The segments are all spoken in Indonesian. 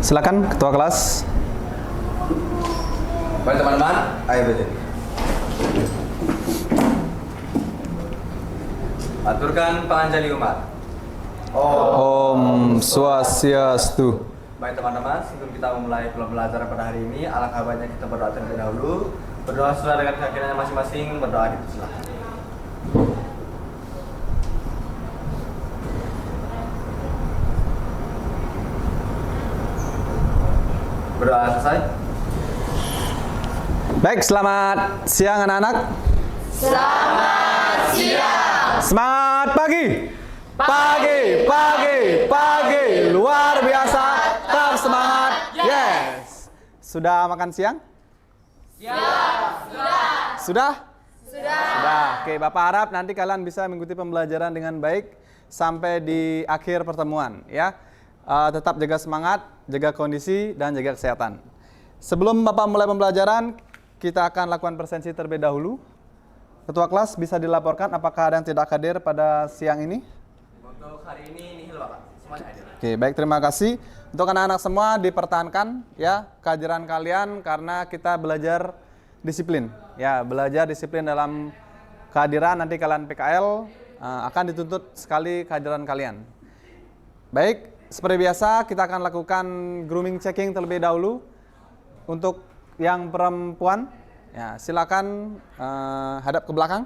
Silakan ketua kelas. Baik teman-teman, ayo berdiri. Aturkan panganjali umat. Om Swastiastu. Baik teman-teman, sebelum kita memulai pembelajaran pada hari ini, alangkah baiknya kita berdoa terlebih dahulu. Berdoa sesuai dengan keyakinannya masing-masing, berdoa dipersilakan. Berdoa selesai. Baik, selamat siang anak-anak. Selamat siang. Semangat pagi. Pagi. Luar biasa. Tetap semangat. Yes. Sudah makan siang? Sudah. Oke, Bapak harap nanti kalian bisa mengikuti pembelajaran dengan baik sampai di akhir pertemuan, ya. Tetap jaga semangat, jaga kondisi, dan jaga kesehatan. Sebelum Bapak mulai pembelajaran, kita akan lakukan presensi terlebih dahulu. Ketua kelas bisa dilaporkan apakah ada yang tidak hadir pada siang ini? Untuk hari ini nihil Bapak, semuanya hadir. Oke, baik, terima kasih. Untuk anak-anak semua dipertahankan ya kehadiran kalian karena kita belajar disiplin. Ya, belajar disiplin dalam kehadiran nanti kalian PKL akan dituntut sekali kehadiran kalian. Baik, seperti biasa kita akan lakukan grooming checking terlebih dahulu. Untuk yang perempuan, ya silakan hadap ke belakang.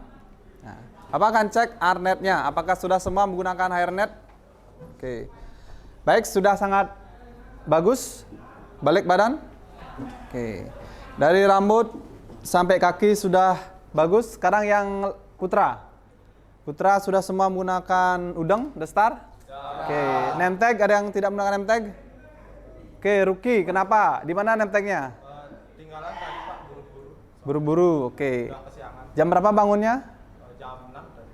Nah, Bapak akan cek hairnet-nya, apakah sudah semua menggunakan hairnet? Oke. Baik, sudah sangat bagus. Balik badan. Oke. Dari rambut sampai kaki sudah bagus. Sekarang yang putra. Putra sudah semua menggunakan udeng, dasar? Oke. Name tag, ada yang tidak menggunakan name tag? Oke, Ruki, kenapa? Di mana name tag-nya? Tinggalan tadi Pak, buru-buru. Buru-buru, oke. Udah kesiangan. Jam berapa bangunnya? Jam 6 tadi.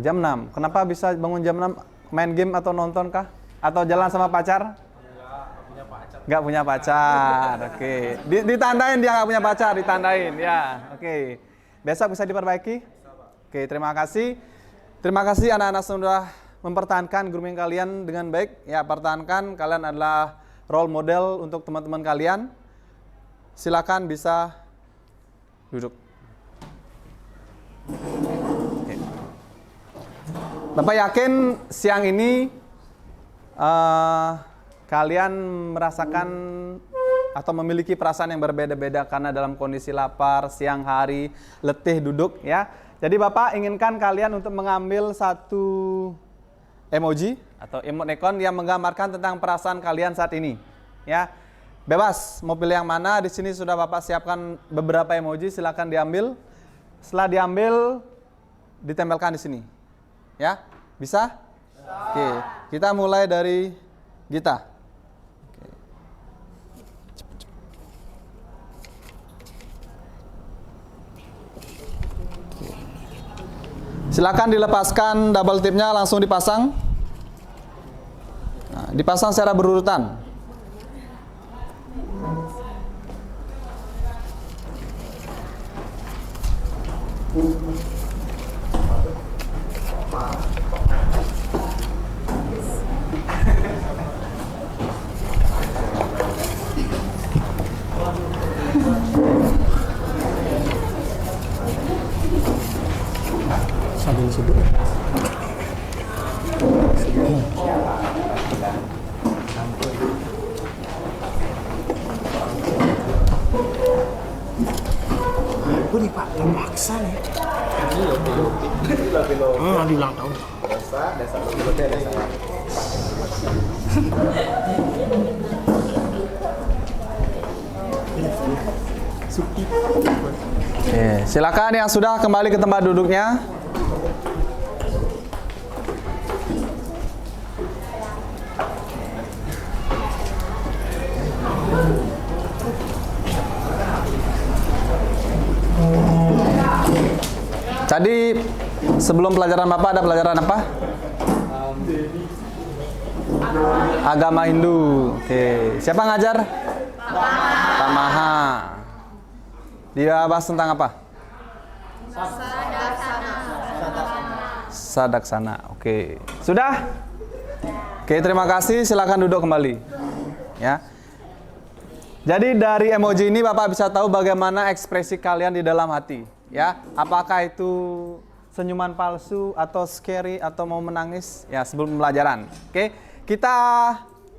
Jam 6. Kenapa bisa bangun jam 6? Main game atau nonton kah? Atau jalan sama pacar? Enggak punya pacar. Nggak punya pacar, oke. Ditandain dia nggak punya pacar, ditandain, ya, oke. Besok bisa diperbaiki? Oke, terima kasih. Terima kasih anak-anak sudah mempertahankan grooming kalian dengan baik. Ya, pertahankan, kalian adalah role model untuk teman-teman kalian. Silakan bisa duduk. Oke. Bapak yakin siang ini kalian merasakan atau memiliki perasaan yang berbeda-beda karena dalam kondisi lapar, siang hari, letih duduk, ya. Jadi Bapak inginkan kalian untuk mengambil satu emoji atau emoticon yang menggambarkan tentang perasaan kalian saat ini, ya. Bebas mau pilih yang mana. Di sini sudah Bapak siapkan beberapa emoji, silakan diambil. Setelah diambil, ditempelkan di sini, ya. Bisa? Oke, kita mulai dari Gita. Oke. Silakan dilepaskan double tipnya, langsung dipasang. Nah, dipasang secara berurutan. Sambil sibuk. Aku nih Pak, terpaksa nih. Di ulang tahun. Desa berikutnya desa. Oke, silakan yang sudah kembali ke tempat duduknya. Tadi sebelum pelajaran Bapak ada pelajaran apa? Agama Hindu. Oke, siapa ngajar? Pak Maha. Dia bahas tentang apa? Sadaksana. Oke. Sudah? Oke, terima kasih. Silakan duduk kembali. ya. Jadi dari emoji ini Bapak bisa tahu bagaimana ekspresi kalian di dalam hati, ya. Apakah itu senyuman palsu atau scary atau mau menangis, ya sebelum pembelajaran. Oke, kita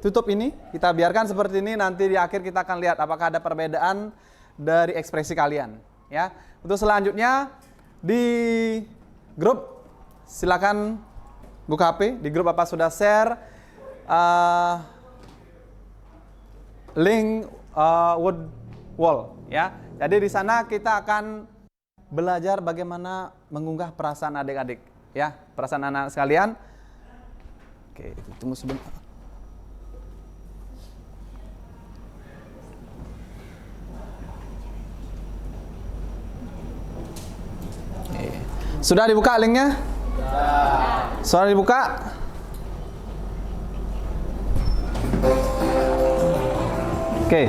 tutup ini, kita biarkan seperti ini. Nanti di akhir kita akan lihat apakah ada perbedaan dari ekspresi kalian, ya. Untuk selanjutnya di grup silakan buka HP. Di grup Bapak sudah share link word wall, ya. Jadi di sana kita akan belajar bagaimana mengunggah perasaan adik-adik, ya, perasaan anak sekalian. Oke, tunggu sebentar. Oke. Sudah dibuka linknya? Sudah dibuka? Oke,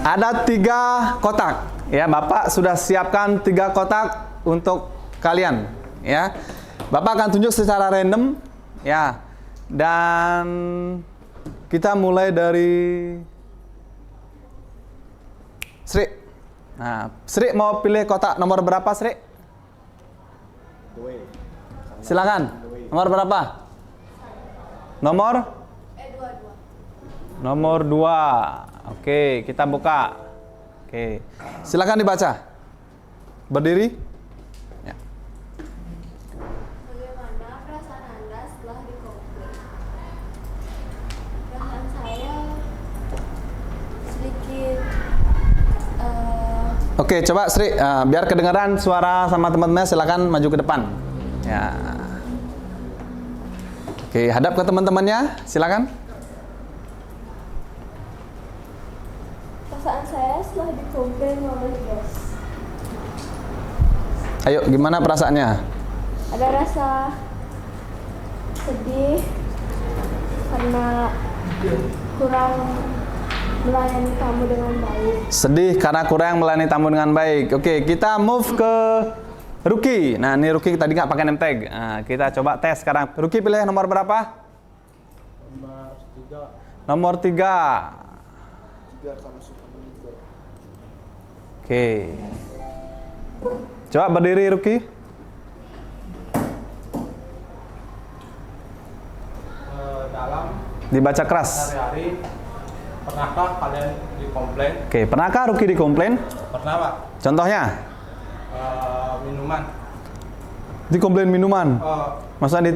ada 3 kotak, ya. Bapak sudah siapkan 3 kotak untuk kalian, ya. Bapak akan tunjuk secara random, ya. Dan kita mulai dari Sri. Nah, Sri mau pilih kotak nomor berapa, Sri? Silakan. Nomor berapa? Nomor 2. Oke, kita buka. Oke, silakan dibaca. Berdiri. Ya. Bagaimana perasaan Anda setelah dikomplain? Perasaan saya sedikit Oke, coba Sri, biar kedengaran suara sama teman-teman, silakan maju ke depan. Ya. Oke, hadap ke teman-temannya, silakan. perasaan saya setelah dikomplain oleh bos. Ayo, gimana perasaannya? Ada rasa sedih karena kurang melayani tamu dengan baik. Sedih karena kurang melayani tamu dengan baik. Oke, kita move ke Ruki. Nah, ini Ruki tadi nggak pakai name tag. Nah, kita coba tes sekarang. Ruki pilih nomor berapa? Nomor 3. Oke. Coba berdiri Ruki. Dalam Dibaca keras. sehari-hari, pernahkah kalian dikomplain? Oke, pernahkah Ruki dikomplain? Pernah, Pak. Contohnya? Minuman. Dikomplain minuman. Maksudnya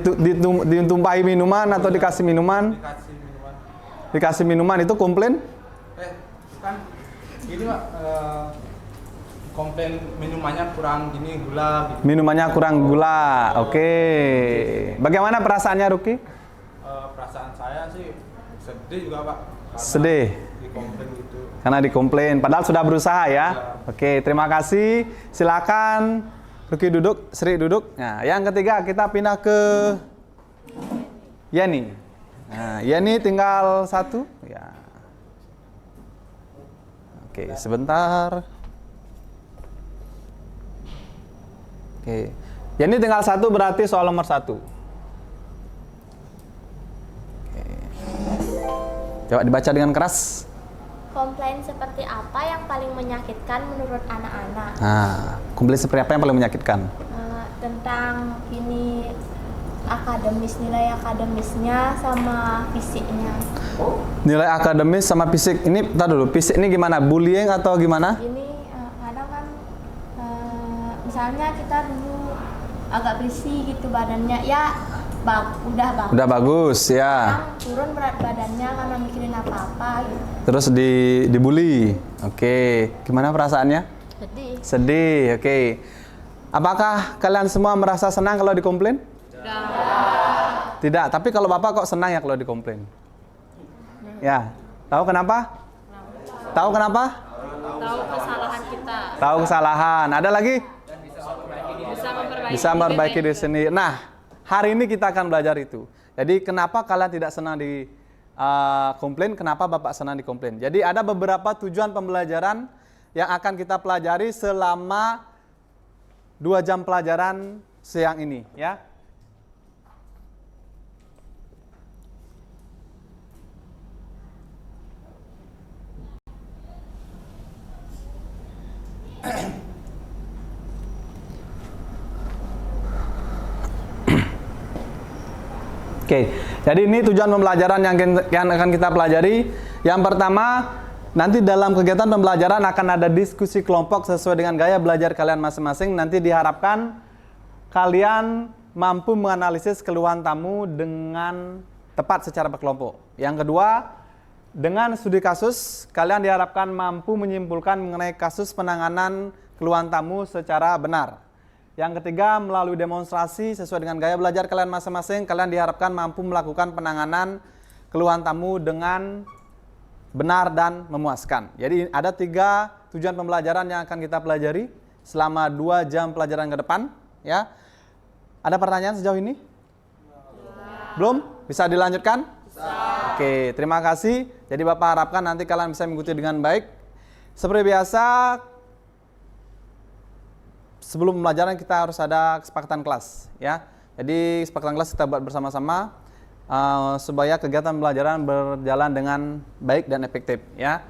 ditumpahi minuman atau dikasih minuman? Dikasih minuman. Dikasih minuman itu komplain? Bukan. Gini, Pak. Komplain minumannya kurang gini gula gitu. Minumannya kurang gula. Oke. Bagaimana perasaannya Ruki? Perasaan saya sih sedih juga, Pak. Karena Sedih. dikomplain gitu. Karena dikomplain, padahal sudah berusaha ya. Oke, terima kasih. Silakan Ruki duduk, Sri duduk. Nah, yang ketiga kita pindah ke Yeni. Nah, Yeni tinggal 1. Ya. Oke, sebentar. Oke, Yeni tinggal 1 berarti soal nomor 1. Oke. Coba dibaca dengan keras. Komplain seperti apa yang paling menyakitkan menurut anak-anak? Nah, komplain seperti apa yang paling menyakitkan? Tentang ini nilai akademisnya sama fisiknya. Nilai akademis sama fisik. Ini, tar dulu, fisik ini gimana? Bullying atau gimana? Ini kadang kan misalnya kita dulu agak berisi gitu badannya, ya udah bagus. Udah bagus, ya. Sekarang turun berat badannya karena mikirin apa-apa gitu. Terus dibully. Oke, gimana perasaannya? Sedih. Sedih, oke. Apakah kalian semua merasa senang kalau dikomplain? Tidak, tapi kalau Bapak kok senang ya kalau dikomplain? Ya, tahu kenapa? Tahu kenapa? Tahu kesalahan kita, Tahu kesalahan. Ada lagi? Bisa memperbaiki diri juga. sendiri. Nah, hari ini kita akan belajar itu. Jadi kenapa kalian tidak senang di komplain? Kenapa Bapak senang dikomplain? Jadi ada beberapa tujuan pembelajaran yang akan kita pelajari selama 2 jam pelajaran siang ini, ya. Oke, jadi ini tujuan pembelajaran yang akan kita pelajari. Yang pertama, nanti dalam kegiatan pembelajaran akan ada diskusi kelompok sesuai dengan gaya belajar kalian masing-masing. Nanti diharapkan kalian mampu menganalisis keluhan tamu dengan tepat secara berkelompok. Yang kedua, dengan studi kasus, kalian diharapkan mampu menyimpulkan mengenai kasus penanganan keluhan tamu secara benar. Yang ketiga, melalui demonstrasi sesuai dengan gaya belajar kalian masing-masing, kalian diharapkan mampu melakukan penanganan keluhan tamu dengan benar dan memuaskan. Jadi ada 3 tujuan pembelajaran yang akan kita pelajari selama 2 jam pelajaran ke depan. Ya, ada pertanyaan sejauh ini? Belum? Bisa dilanjutkan? Oke, terima kasih. Jadi Bapak harapkan nanti kalian bisa mengikuti dengan baik. Seperti biasa, sebelum pembelajaran kita harus ada kesepakatan kelas, ya. Jadi kesepakatan kelas kita buat bersama-sama supaya kegiatan pembelajaran berjalan dengan baik dan efektif, ya.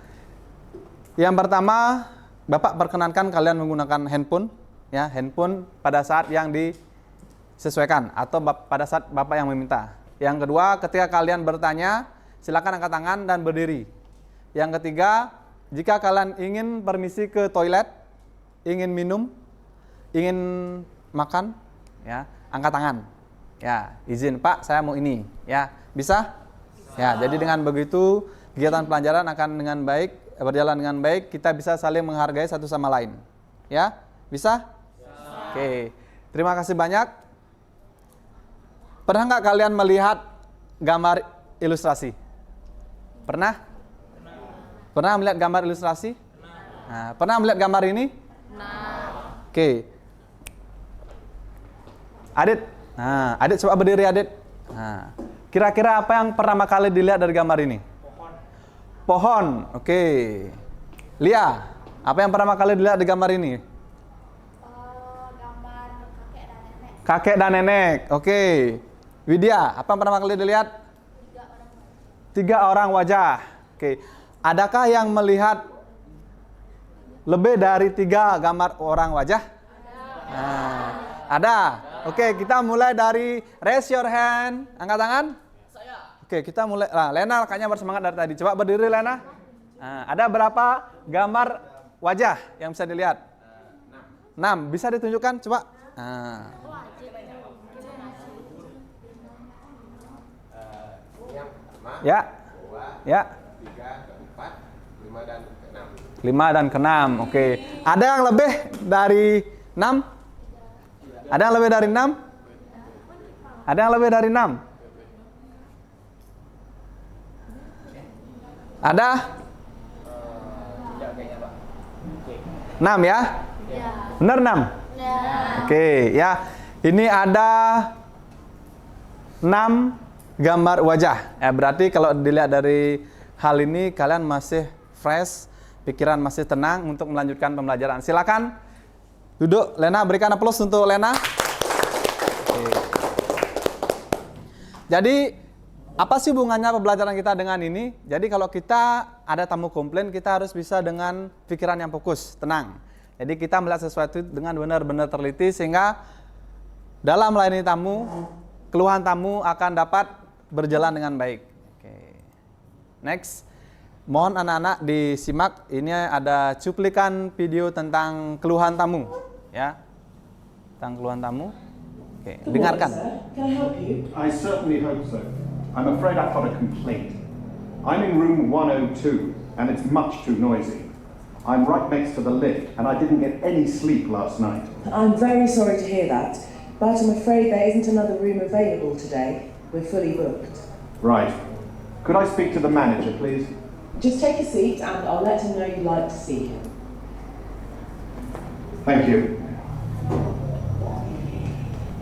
Yang pertama, Bapak perkenankan kalian menggunakan handphone, ya, handphone pada saat yang disesuaikan atau pada saat Bapak yang meminta. Yang kedua, ketika kalian bertanya, silakan angkat tangan dan berdiri. Yang ketiga, jika kalian ingin permisi ke toilet, ingin minum, ingin makan, ya, angkat tangan. Ya, izin Pak, saya mau ini. Ya, bisa? Ya, jadi dengan begitu kegiatan pelajaran akan dengan baik, berjalan dengan baik, kita bisa saling menghargai satu sama lain. Ya, bisa? Oke, terima kasih banyak. Pernah nggak kalian melihat gambar ilustrasi? Pernah? Pernah melihat gambar ilustrasi? Nah, pernah melihat gambar ini? Oke. Adit, nah, Adit coba berdiri Adit. Nah, kira-kira apa yang pertama kali dilihat dari gambar ini? Pohon. Oke. Lia, apa yang pertama kali dilihat di gambar ini? Gambar kakek dan nenek. Kakek dan nenek. Oke. Widya, apa yang pertama kali dilihat? 3 orang wajah. Oke. Adakah yang melihat lebih dari 3 gambar orang wajah? Nah, ada. Oke, kita mulai dari raise your hand. Angkat tangan. Oke, kita mulai. Nah, Lena kayaknya bersemangat dari tadi. Coba berdiri Lena. Nah, ada berapa gambar wajah yang bisa dilihat? 6. Bisa ditunjukkan? Coba. Nah. Ya. Ya. 5 dan ke-6. Oke. Ada yang lebih dari 6? Ada yang lebih dari 6? Ada yang lebih dari 6? Ada? 6 ya? Benar 6? Oke, ya. Ini ada 6 gambar wajah. Ya, berarti kalau dilihat dari hal ini kalian masih fresh, pikiran masih tenang untuk melanjutkan pembelajaran. Silakan duduk. Lena, berikan aplaus untuk Lena. Oke. Jadi, apa sih hubungannya pembelajaran kita dengan ini? Jadi kalau kita ada tamu komplain, kita harus bisa dengan pikiran yang fokus, tenang. Jadi kita melihat sesuatu dengan benar-benar teliti sehingga dalam melayani tamu, keluhan tamu akan dapat berjalan dengan baik. Oke. Next. Mohon anak-anak disimak, ini ada cuplikan video tentang keluhan tamu, ya. Tentang keluhan tamu. Oke, dengarkan. Can I help you? I certainly hope so. I'm afraid I've got a complaint. I'm in room 102 and it's much too noisy. I'm right next to the lift and I didn't get any sleep last night. I'm very sorry to hear that, but I'm afraid there isn't another room available today. We're fully booked. Right. Could I speak to the manager, please? Just take a seat and I'll let him know you'd like to see him. Thank you.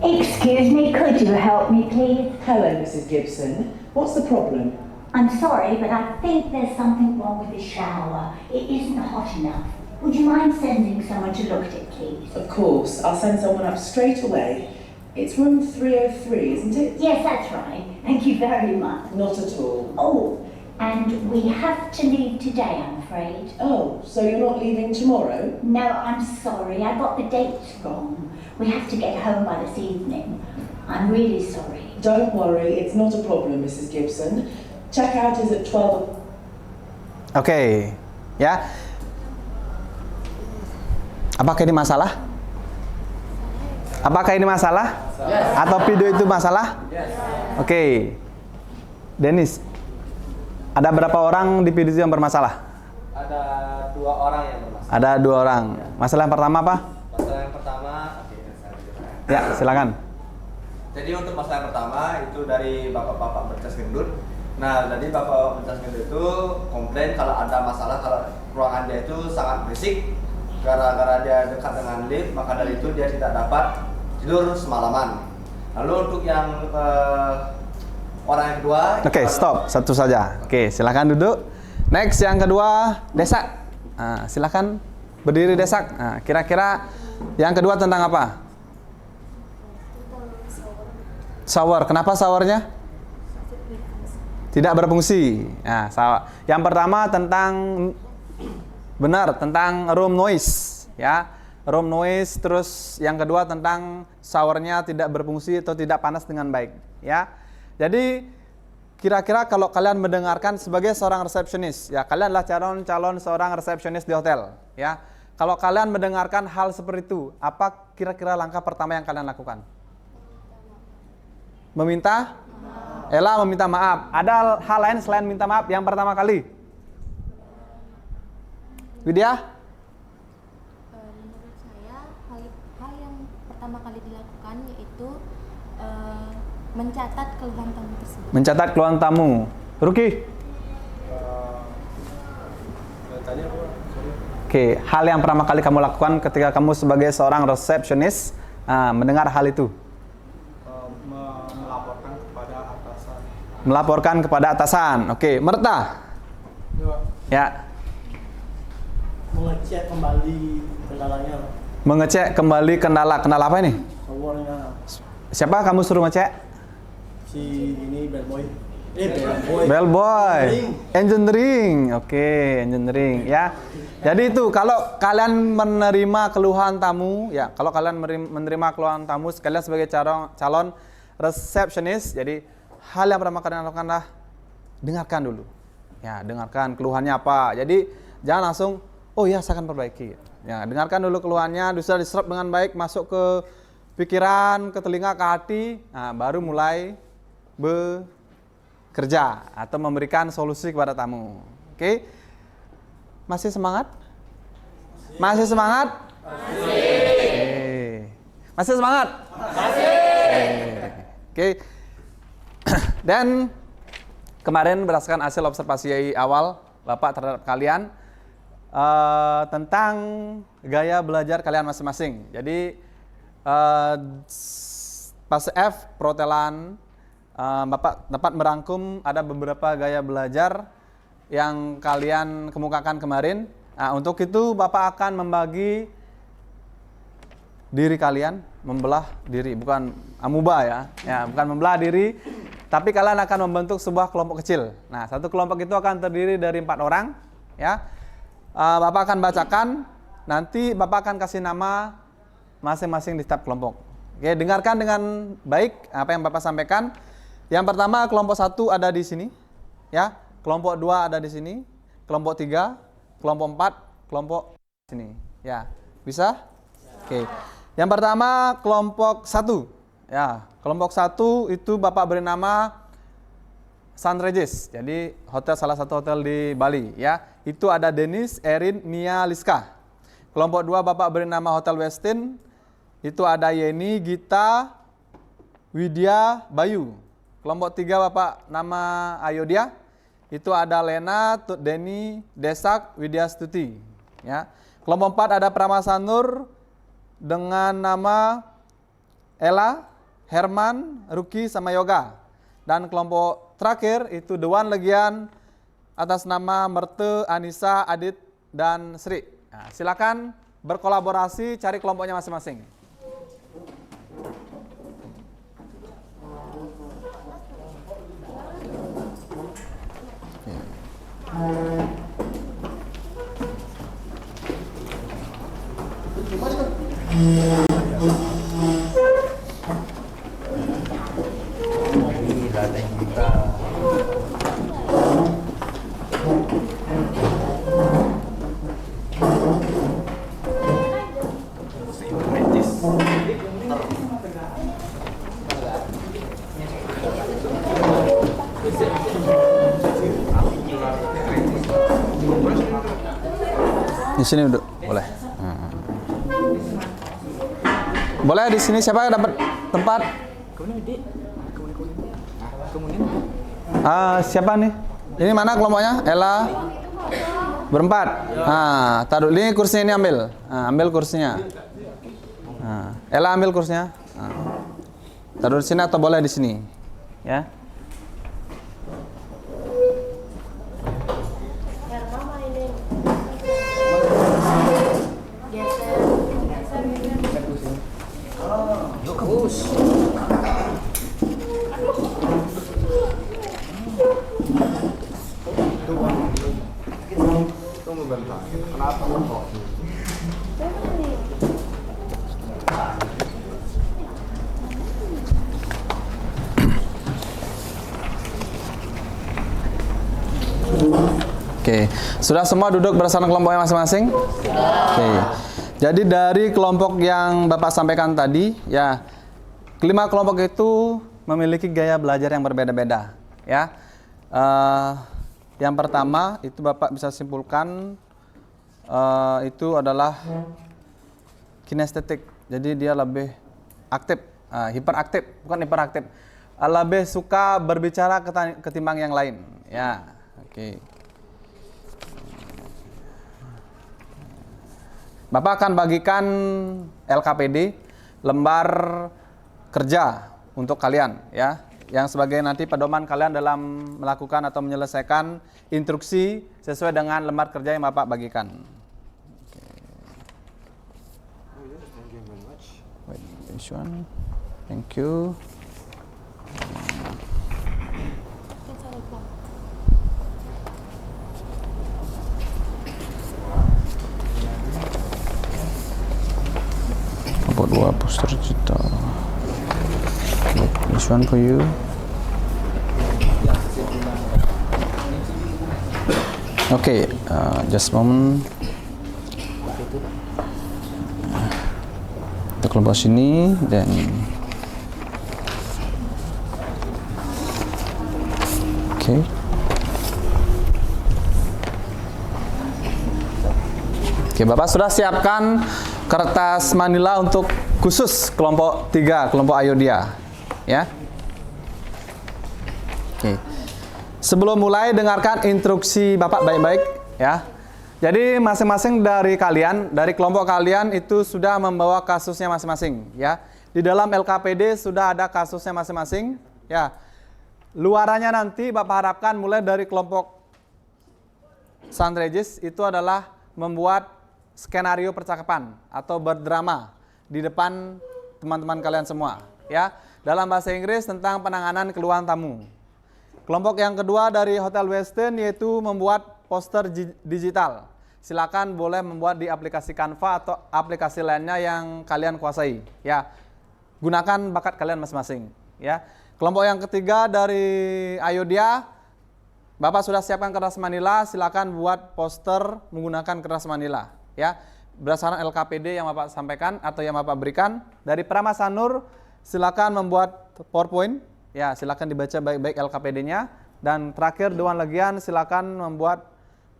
Excuse me, could you help me, please? Hello, Mrs. Gibson. What's the problem? I'm sorry, but I think there's something wrong with the shower. It isn't hot enough. Would you mind sending someone to look at it, please? Of course, I'll send someone up straight away. It's room 303, isn't it? Yes, that's right. Thank you very much. Not at all. Oh, and we have to leave today, I'm afraid. Oh, so you're not leaving tomorrow? No, I'm sorry. I got the dates wrong. We have to get home by this evening. I'm really sorry. Don't worry, it's not a problem, Mrs. Gibson. Checkout is at 12. Oke, ya. Apakah ini masalah? Apakah ini masalah? Atau video itu masalah? Oke. Dennis, ada berapa orang di video yang bermasalah? Ada 2 orang yang bermasalah. Ada 2 orang. Masalah yang pertama apa? Masalah yang pertama, oke, saya jelaskan. Ya, silakan. Jadi untuk masalah yang pertama itu dari bapak-bapak bercas gendut. Nah, jadi bapak bercas gendut itu komplain kalau ada masalah kalau ruangan dia itu sangat berisik gara-gara dia dekat dengan lift, maka dari itu dia tidak dapat tidur semalaman. Lalu untuk yang orang yang kedua. Oke, stop. Satu saja. Oke, silakan duduk. Next, yang kedua, desak. Nah, silakan berdiri desak. Nah, kira-kira yang kedua tentang apa? Shower. Kenapa showernya? Tidak berfungsi. Nah, salah. Yang pertama tentang tentang room noise, ya. Room noise. Terus yang kedua tentang showernya tidak berfungsi atau tidak panas dengan baik, ya. Jadi kira-kira kalau kalian mendengarkan sebagai seorang resepsionis, ya, kalian adalah calon seorang resepsionis di hotel, ya. Kalau kalian mendengarkan hal seperti itu, apa kira-kira langkah pertama yang kalian lakukan? Meminta? Ella meminta maaf. Ada hal lain selain minta maaf yang pertama kali? Widya? Menurut saya hal yang pertama kali dilakukan yaitu mencatat keluhan tamu tersebut. Mencatat keluhan tamu. Ruki? Oke, hal yang pertama kali kamu lakukan ketika kamu sebagai seorang resepsionis mendengar hal itu? Melaporkan kepada atasan. Melaporkan kepada atasan. Oke, Merta? Ya. Mengecek kembali kendalanya. Mengecek kembali kendala. Kendala apa ini? Showernya. Siapa kamu suruh ngecek? Si ini bellboy. Bellboy. Engineering. Oke, engineering, ya. Jadi itu kalau kalian menerima keluhan tamu, ya, kalau kalian menerima keluhan tamu sekalian sebagai calon resepsionis, jadi hal yang pertama kalian lakukan adalah dengarkan dulu. Ya, dengarkan keluhannya apa. Jadi jangan langsung, oh ya saya akan perbaiki. Ya, dengarkan dulu keluhannya, bisa diserap dengan baik, masuk ke pikiran, ke telinga, ke hati, nah, baru mulai bekerja atau memberikan solusi kepada tamu. Oke? Masih semangat? Masih semangat? Masih. Masih semangat? Masih. Oke. Dan kemarin berdasarkan hasil observasi awal Bapak terhadap kalian tentang gaya belajar kalian masing-masing. Jadi pas F perhotelan Bapak dapat merangkum ada beberapa gaya belajar yang kalian kemukakan kemarin. Nah, untuk itu Bapak akan membagi diri kalian, membelah diri, bukan amuba ya, bukan membelah diri, tapi kalian akan membentuk sebuah kelompok kecil. Nah, satu kelompok itu akan terdiri dari 4 orang, ya. Bapak akan bacakan, nanti Bapak akan kasih nama masing-masing di setiap kelompok. Oke, dengarkan dengan baik apa yang Bapak sampaikan. Yang pertama, kelompok 1 ada di sini, ya. Kelompok 2 ada di sini, kelompok 3, kelompok 4, kelompok sini. Ya, bisa? Oke. Yang pertama, kelompok 1. Ya, kelompok 1 itu Bapak beri nama Sun Regis. Jadi, salah satu hotel di Bali, ya. Itu ada Dennis, Erin, Nia, Liska. Kelompok 2 Bapak beri nama Hotel Westin. Itu ada Yeni, Gita, Widya, Bayu. Kelompok 3 Bapak nama Ayodhya. Itu ada Lena, Denny, Desak, Widya Stuti. Ya. Kelompok 4 ada Pramasanur dengan nama Ella, Herman, Ruki, sama Yoga. Dan kelompok terakhir itu Dewan Legian atas nama Merte, Anissa, Adit, dan Sri. Nah, silakan berkolaborasi, cari kelompoknya masing-masing. Di sini duduk, boleh. Boleh di sini, siapa yang dapat tempat? Siapa nih? Ini mana kelompoknya? Ella berempat. Taruh ini kursinya, ini ambil. Ambil kursinya. Ella ambil kursinya. Taruh di sini atau boleh di sini? Ya. Oke, sudah semua duduk berdasarkan kelompoknya masing-masing? Oke. Jadi dari kelompok yang Bapak sampaikan tadi, ya, kelima kelompok itu memiliki gaya belajar yang berbeda-beda, ya. Yang pertama itu Bapak bisa simpulkan itu adalah kinestetik. Jadi dia lebih aktif, hiperaktif, bukan hiperaktif. Lebih suka berbicara ketimbang yang lain, ya. Oke. Bapak akan bagikan LKPD, lembar kerja untuk kalian, ya, yang sebagai nanti pedoman kalian dalam melakukan atau menyelesaikan instruksi sesuai dengan lembar kerja yang Bapak bagikan. Wait, this one. Thank you. About dua poster digital. Okay, this one for you. Okay, just moment. Kita kelompok sini dan okay. Oke, Bapak sudah siapkan kertas manila untuk khusus kelompok 3, kelompok Ayodhya, ya. Oke. Sebelum mulai, dengarkan instruksi Bapak baik-baik, ya. Jadi masing-masing dari kalian, dari kelompok kalian itu sudah membawa kasusnya masing-masing, ya. Di dalam LKPD sudah ada kasusnya masing-masing, ya. Luarannya nanti Bapak harapkan mulai dari kelompok St. Regis itu adalah membuat skenario percakapan atau berdrama di depan teman-teman kalian semua, ya. Dalam bahasa Inggris tentang penanganan keluhan tamu. Kelompok yang kedua dari Hotel Westin yaitu membuat poster digital. Silakan boleh membuat di aplikasi Canva atau aplikasi lainnya yang kalian kuasai, ya. Gunakan bakat kalian masing-masing, ya. Kelompok yang ketiga dari Ayodhya, Bapak sudah siapkan kertas manila, silakan buat poster menggunakan kertas manila, ya. Berdasarkan LKPD yang Bapak sampaikan atau yang Bapak berikan. Dari Pramasanur silakan membuat PowerPoint, ya, silakan dibaca baik-baik LKPD-nya. Dan terakhir Dewan Legian silakan membuat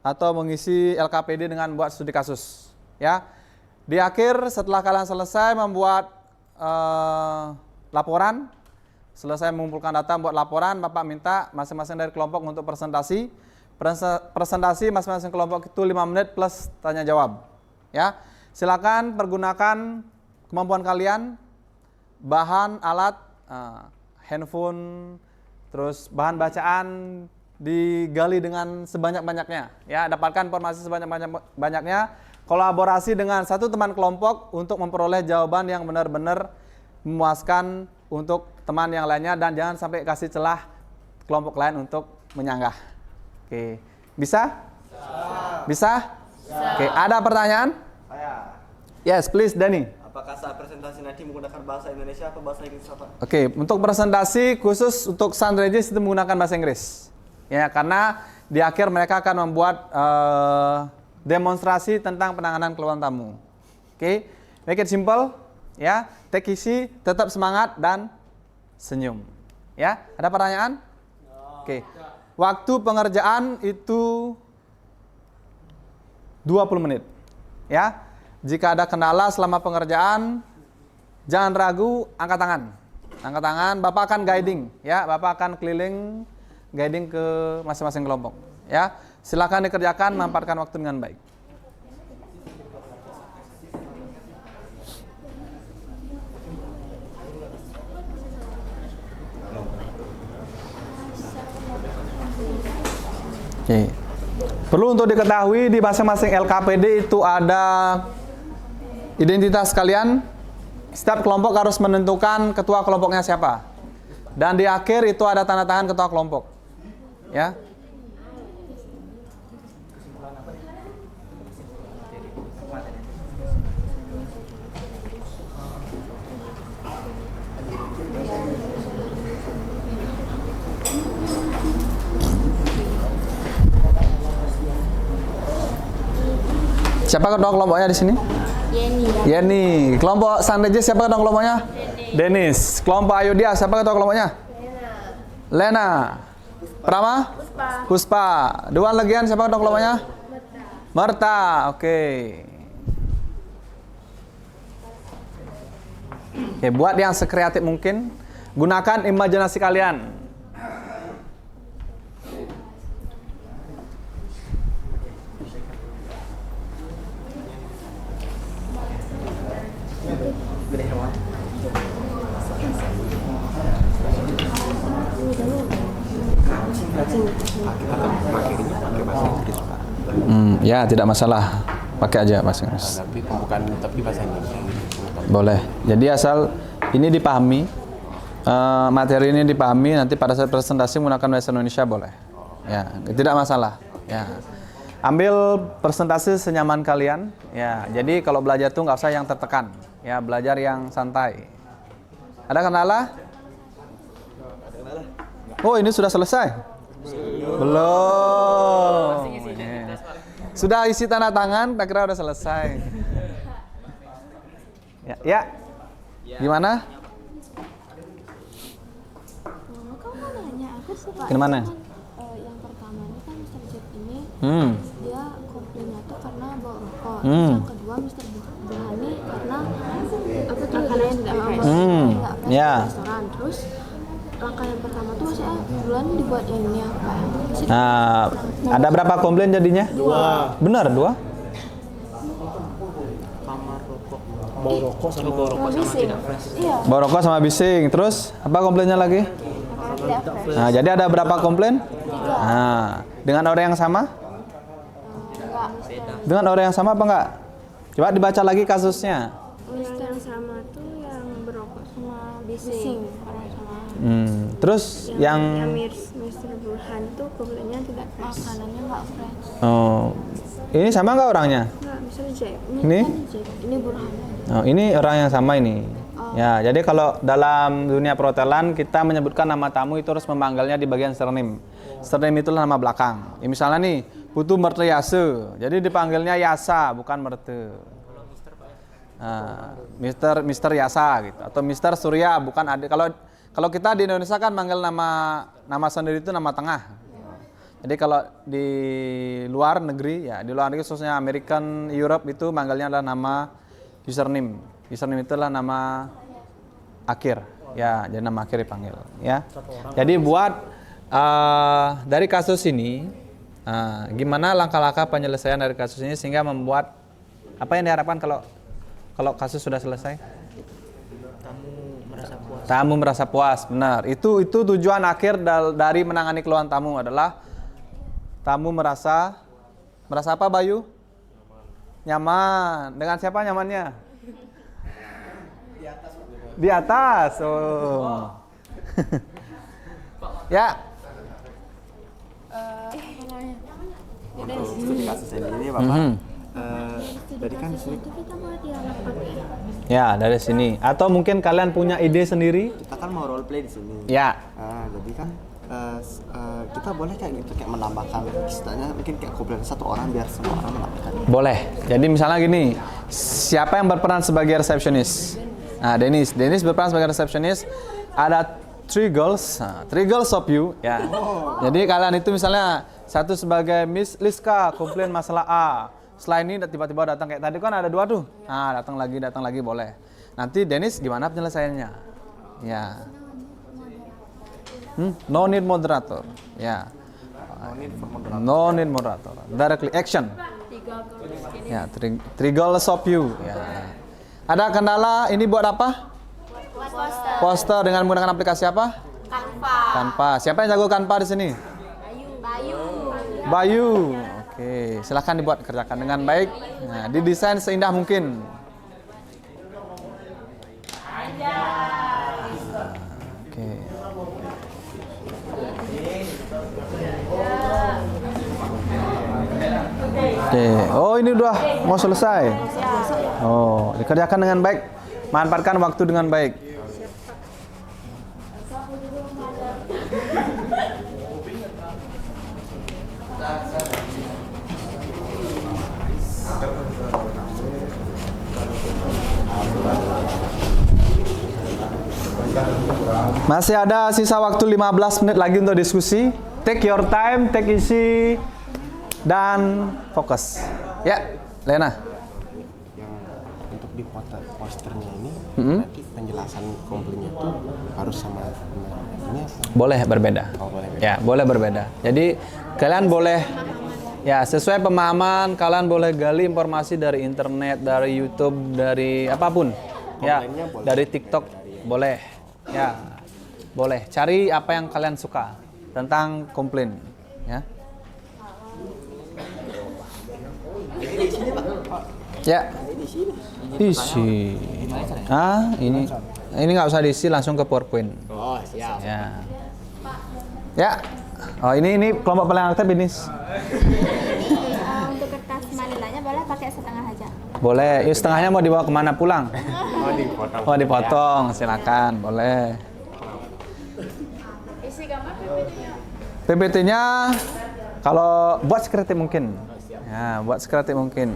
atau mengisi LKPD dengan membuat studi kasus, ya. Di akhir setelah kalian selesai membuat laporan, selesai mengumpulkan data, membuat laporan, Bapak minta masing-masing dari kelompok untuk presentasi. Presentasi masing-masing kelompok itu 5 menit plus tanya jawab, ya. Silakan pergunakan kemampuan kalian, bahan, alat, handphone, terus bahan bacaan digali dengan sebanyak-banyaknya, ya. Dapatkan informasi sebanyak-banyaknya. Kolaborasi dengan satu teman kelompok untuk memperoleh jawaban yang benar-benar memuaskan untuk teman yang lainnya, dan jangan sampai kasih celah kelompok lain untuk menyanggah. Oke, bisa? Bisa? Oke, ada pertanyaan? Saya. Yes, please, Danny. Apakah saat presentasi nanti menggunakan bahasa Indonesia atau bahasa Inggris, Pak? Oke, untuk presentasi khusus untuk St. Regis itu menggunakan bahasa Inggris. Ya, karena di akhir mereka akan membuat demonstrasi tentang penanganan keluhan tamu. Oke, make it simple, ya. Take easy, tetap semangat dan senyum. Ya, ada pertanyaan? Oke. Waktu pengerjaan itu 20 menit. ya. Jika ada kendala selama pengerjaan, jangan ragu, angkat tangan. Angkat tangan, Bapak akan guiding, ya. Bapak akan keliling guiding ke masing-masing kelompok, ya. Silakan dikerjakan, manfaatkan waktu dengan baik. Oke. Perlu untuk diketahui di masing-masing LKPD itu ada identitas kalian. Setiap kelompok harus menentukan ketua kelompoknya siapa. Dan di akhir itu ada tanda tangan ketua kelompok. Ya. Siapa ketua kelompoknya di sini? Yeni. Kelompok Sandeji siapa ketua kelompoknya? Denis. Kelompok Ayodhya siapa ketua kelompoknya? Lena. Prama? Puspa. Dewan Legian siapa ketua kelompoknya? Merta. Oke. Oke, buat yang sekreatif mungkin, gunakan imajinasi kalian. Ya, tidak masalah. Pakai aja bahasa Inggris. Tapi bahasa Indonesia. Boleh. Jadi asal ini dipahami, materi ini dipahami, nanti pada saat presentasi menggunakan bahasa Indonesia boleh. Ya, tidak masalah. Ya. Ambil presentasi senyaman kalian. Ya, jadi kalau belajar tuh nggak usah yang tertekan. Ya, belajar yang santai. Ada kendala? Oh, ini sudah selesai? Belum. Sudah isi tanda tangan, tak kira udah selesai. Ya. Gimana? Kamu nanya aku sih Pak. Gimana? Yang pertama ini kan Mr. Jack ini dia komplainnya tuh karena bawa rokok. Yang kedua Mr. Burhani karena apa tuh makanannya tidak fresh. Ya. Restoran. Terus langkah yang pertama tuh saya duluan dibuat yang ini apa? Nah, ada berapa komplain jadinya? 2. Benar, 2? Bau rokok sama bising. Iya. Bawa rokok sama bising. Terus apa komplainnya lagi? Tidak fresh. Nah, jadi ada berapa komplain? 3. Nah, dengan orang yang sama? Enggak. Dengan orang yang sama apa enggak? Coba dibaca lagi kasusnya. Mister yang sama tuh yang berokok sama bising. Orang sama. Terus yang Mr. Burhan tuh komplainnya tidak fresh. Makanannya enggak fresh. Oh, ini sama enggak orangnya? Enggak, Mr. Jack. Ini? Kan Jack. Ini Burhan. Oh, ini orang yang sama ini. Ya, jadi kalau dalam dunia perhotelan kita menyebutkan nama tamu itu harus memanggilnya di bagian surname. Surname itu nama belakang. Ya, misalnya nih, Putu Merte Yase. Jadi dipanggilnya Yasa, bukan Merte. Nah, Mister Yasa gitu atau Mister Surya, bukan adik. Kalau kita di Indonesia kan manggil nama sendiri itu nama tengah. Jadi kalau di luar negeri ya, di luar negeri khususnya American, Europe itu manggilnya adalah nama username. Username itu adalah nama akhir. Ya, jadi nama akhir dipanggil ya. Jadi buat dari kasus ini gimana langkah-langkah penyelesaian dari kasus ini sehingga membuat apa yang diharapkan kalau kasus sudah selesai? Tamu merasa puas, benar. Itu tujuan akhir dari menangani keluhan tamu adalah tamu merasa apa, Bayu? Nyaman. Dengan siapa nyamannya? Di atas. Oh. Ya. Kasus ini Bapak. Tadi kan di sini Ya, dari sini. Atau mungkin kalian punya ide sendiri? kita kan mau role play di sini. Ya. Jadi kan kita boleh kayak gitu kayak menambahkan istilahnya mungkin kayak komplain satu orang biar semua orang menambahkan. Boleh. Jadi misalnya gini, siapa yang berperan sebagai resepsionis? Nah, Dennis berperan sebagai resepsionis. Ada 3 girls, 3 girls of you, ya. Jadi kalian itu misalnya satu sebagai Miss Liska komplain masalah A, Setelah ini tiba-tiba datang kayak tadi kan ada 2 tuh. Nah, datang lagi boleh. Nanti Dennis gimana penyelesaiannya? Ya. No need moderator. Ya. No need moderator. Directly action. Ya, regardless of you. Ya. Ada kendala ini buat apa? Poster dengan menggunakan aplikasi apa? Canva. Siapa yang jago Canva di sini? Bayu. Oke, silahkan dibuat, kerjakan dengan baik. Nah, didesain seindah mungkin. Oke. Oke. Oh, ini udah mau selesai. Oh, dikerjakan dengan baik. Manfaatkan waktu dengan baik. Masih ada sisa waktu 15 menit lagi untuk diskusi. Take your time, take easy, dan fokus. Ya, Lena. Yang untuk di posternya ini, nanti penjelasan komplainnya itu harus sama ini apa? Boleh berbeda. Oh, boleh beda. Ya, boleh berbeda. Jadi kalian boleh, ya sesuai pemahaman, kalian boleh gali informasi dari internet, dari YouTube, dari apapun. Ya, Boleh. dari TikTok boleh. Ya, boleh. Cari apa yang kalian suka tentang komplain. Ya. Ya. Isi. Ini nggak usah diisi, langsung ke PowerPoint. Oh, siap. Ya. Ya. Oh, ini kelompok paling aktif ini. Untuk kertas manilanya boleh pakai setengah aja. Boleh. Yuk, setengahnya mau dibawa kemana pulang? Dipotong. Oh, dipotong. Silakan. Boleh. Isi gambar PPT-nya. PPT-nya kalau buat sekretif mungkin. Ya, buat sekretif mungkin.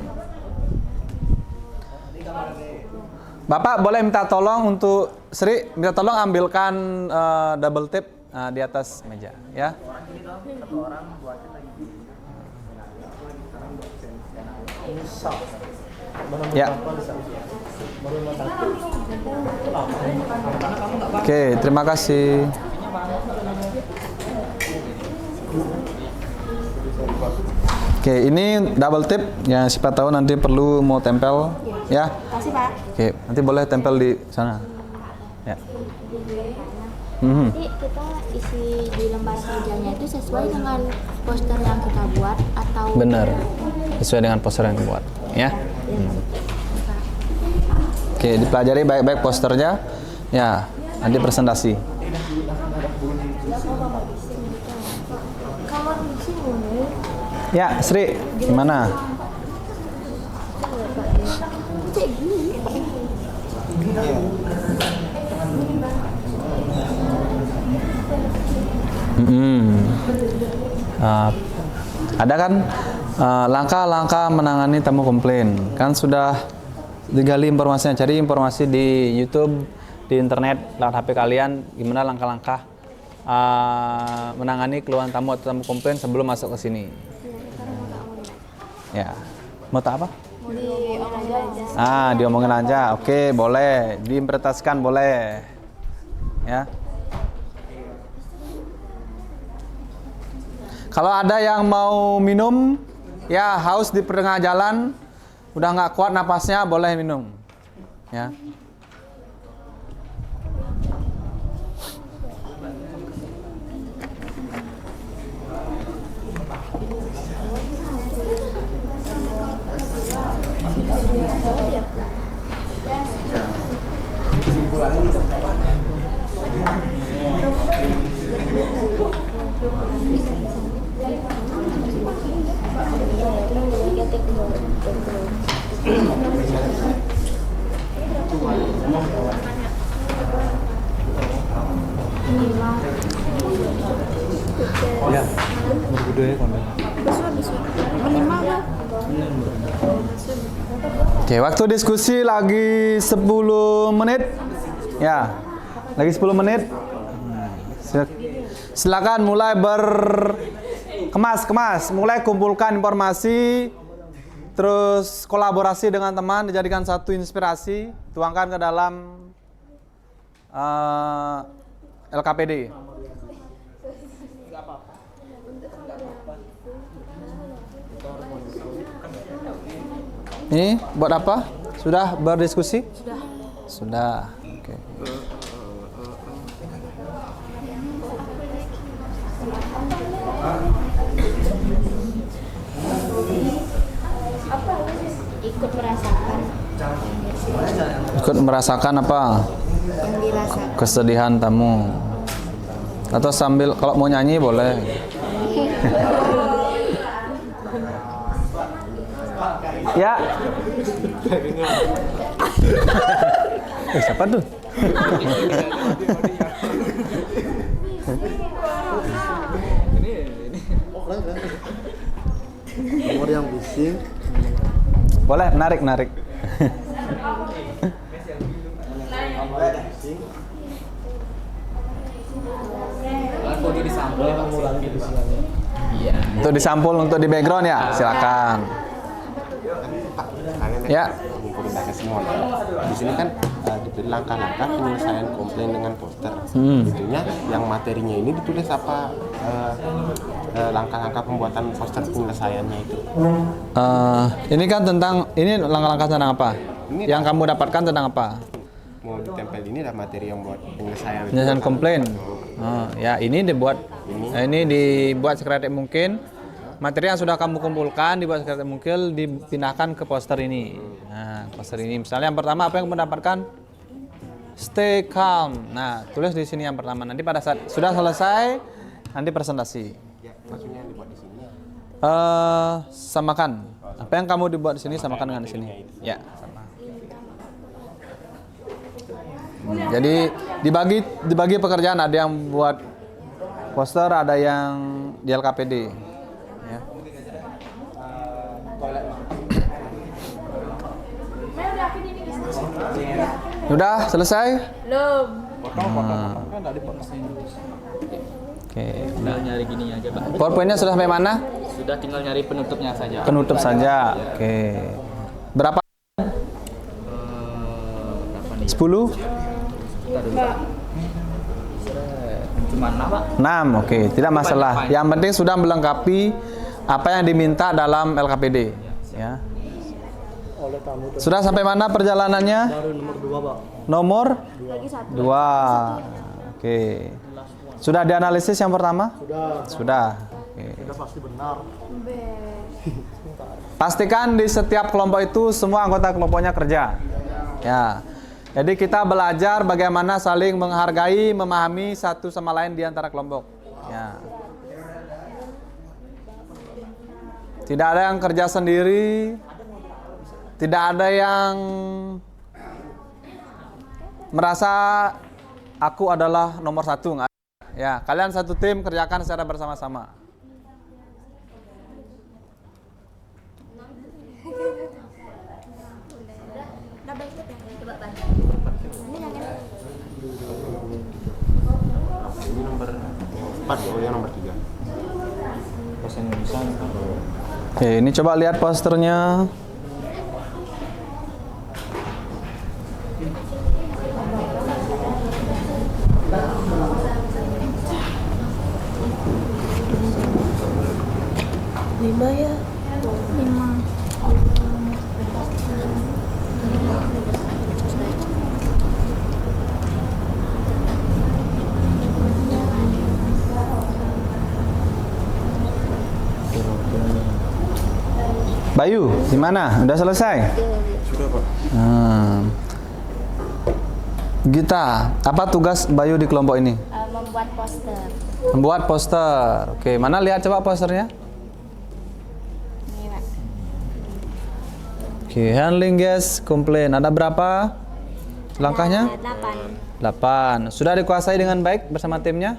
Bapak boleh minta tolong untuk Sri, minta tolong ambilkan double tip di atas meja, ya. Ya. Oke, terima kasih. Oke, ini double tip yang siapa tahu nanti perlu mau tempel, ya. Kasih Pak. Oke, nanti boleh tempel di sana. Ya. Nanti kita isi di lembar kerjanya itu sesuai dengan poster yang kita buat atau Benar. Sesuai dengan poster yang dibuat, ya. Oke, dipelajari baik-baik posternya. Ya, nanti presentasi. kalau di sini Ya, Sri, gimana? kayak gini. Ada kan langkah-langkah menangani tamu komplain. Kan sudah digali informasinya. Cari informasi di YouTube, di internet, lewat HP kalian. Gimana langkah-langkah menangani keluhan tamu atau tamu komplain sebelum masuk ke sini. Ya, mau tak apa? Diomongin aja. Oke, boleh. Diinterpretasikan boleh. Ya. Kalau ada yang mau minum, ya haus di tengah jalan, udah nggak kuat napasnya, boleh minum. Ya. Ya, berbudaya konten. Oke, waktu diskusi lagi 10 menit. Ya, lagi 10 menit. Silakan mulai mulai kumpulkan informasi Terus kolaborasi dengan teman dijadikan satu inspirasi, tuangkan ke dalam LKPD. Ini buat apa? Sudah berdiskusi? Sudah. Oke. Ikut merasakan Ikut merasakan apa? yang dirasakan. Kesedihan tamu. Atau sambil kalau mau nyanyi boleh. Ya. Siapa tuh? Nomor yang bising. Boleh, narik. Untuk disampul untuk di background ya, silakan. Ya. Ngumpulin data semua. Di sini kan diberi langkah-langkah penyelesaian komplain dengan poster. Tentunya yang materinya ini ditulis apa langkah-langkah pembuatan poster penyelesaiannya itu. Ini kan tentang ini langkah-langkah tentang apa? Yang kamu dapatkan tentang apa? Mau ditempel ini ada materi yang buat penyelesaian. Penyelesaian komplain. Ya ini dibuat sekreatif mungkin. Materi yang sudah kamu kumpulkan dibuat sekreatif mungkin dipindahkan ke poster ini. Nah, poster ini misalnya yang pertama apa yang kamu dapatkan? Stay calm. Nah, tulis di sini yang pertama. Nanti pada saat sudah selesai nanti presentasi. Ya, maksudnya yang dibuat di sini. Samakan. Apa yang kamu dibuat di sini samakan dengan di sini. Ya, sama. Jadi dibagi pekerjaan, ada yang buat poster, ada yang di LKPD. Ya. Sudah selesai? Belum. Oke. Tinggal nyari gini aja, Pak. PowerPoint-nya sudah sampai mana? Sudah tinggal nyari penutupnya saja. Penutup saja. Oke. Berapa? Berapa nih? 10? Kita dulu. Cuma 6, Pak. 6, oke. Tidak masalah. Yang penting sudah melengkapi apa yang diminta dalam LKPD. Ya. Oleh tamu Sudah sampai mana perjalanannya? baru nomor 2, Pak. Nomor Lagi satu. 2. Oke. Sudah dianalisis yang pertama? Sudah. Oke. Sudah pasti benar. Pastikan di setiap kelompok itu semua anggota kelompoknya kerja. Ya. Jadi kita belajar bagaimana saling menghargai, memahami satu sama lain di antara kelompok. Ya. Tidak ada yang kerja sendiri. Tidak ada yang merasa aku adalah nomor 1. Nggak. Ya, kalian satu tim kerjakan secara bersama-sama. Ini nomor 4, yang nomor 3. Bahasa Indonesia. Oke, ini coba lihat posternya. Lima ya? 5. Bayu, gimana? Udah selesai? Sudah, Pak. Gita, apa tugas Bayu di kelompok ini? Membuat poster. Membuat poster. Oke, mana lihat coba posternya? Ini, Pak. Oke, handling guest complaint. Ada berapa langkahnya? 8. Sudah dikuasai dengan baik bersama timnya?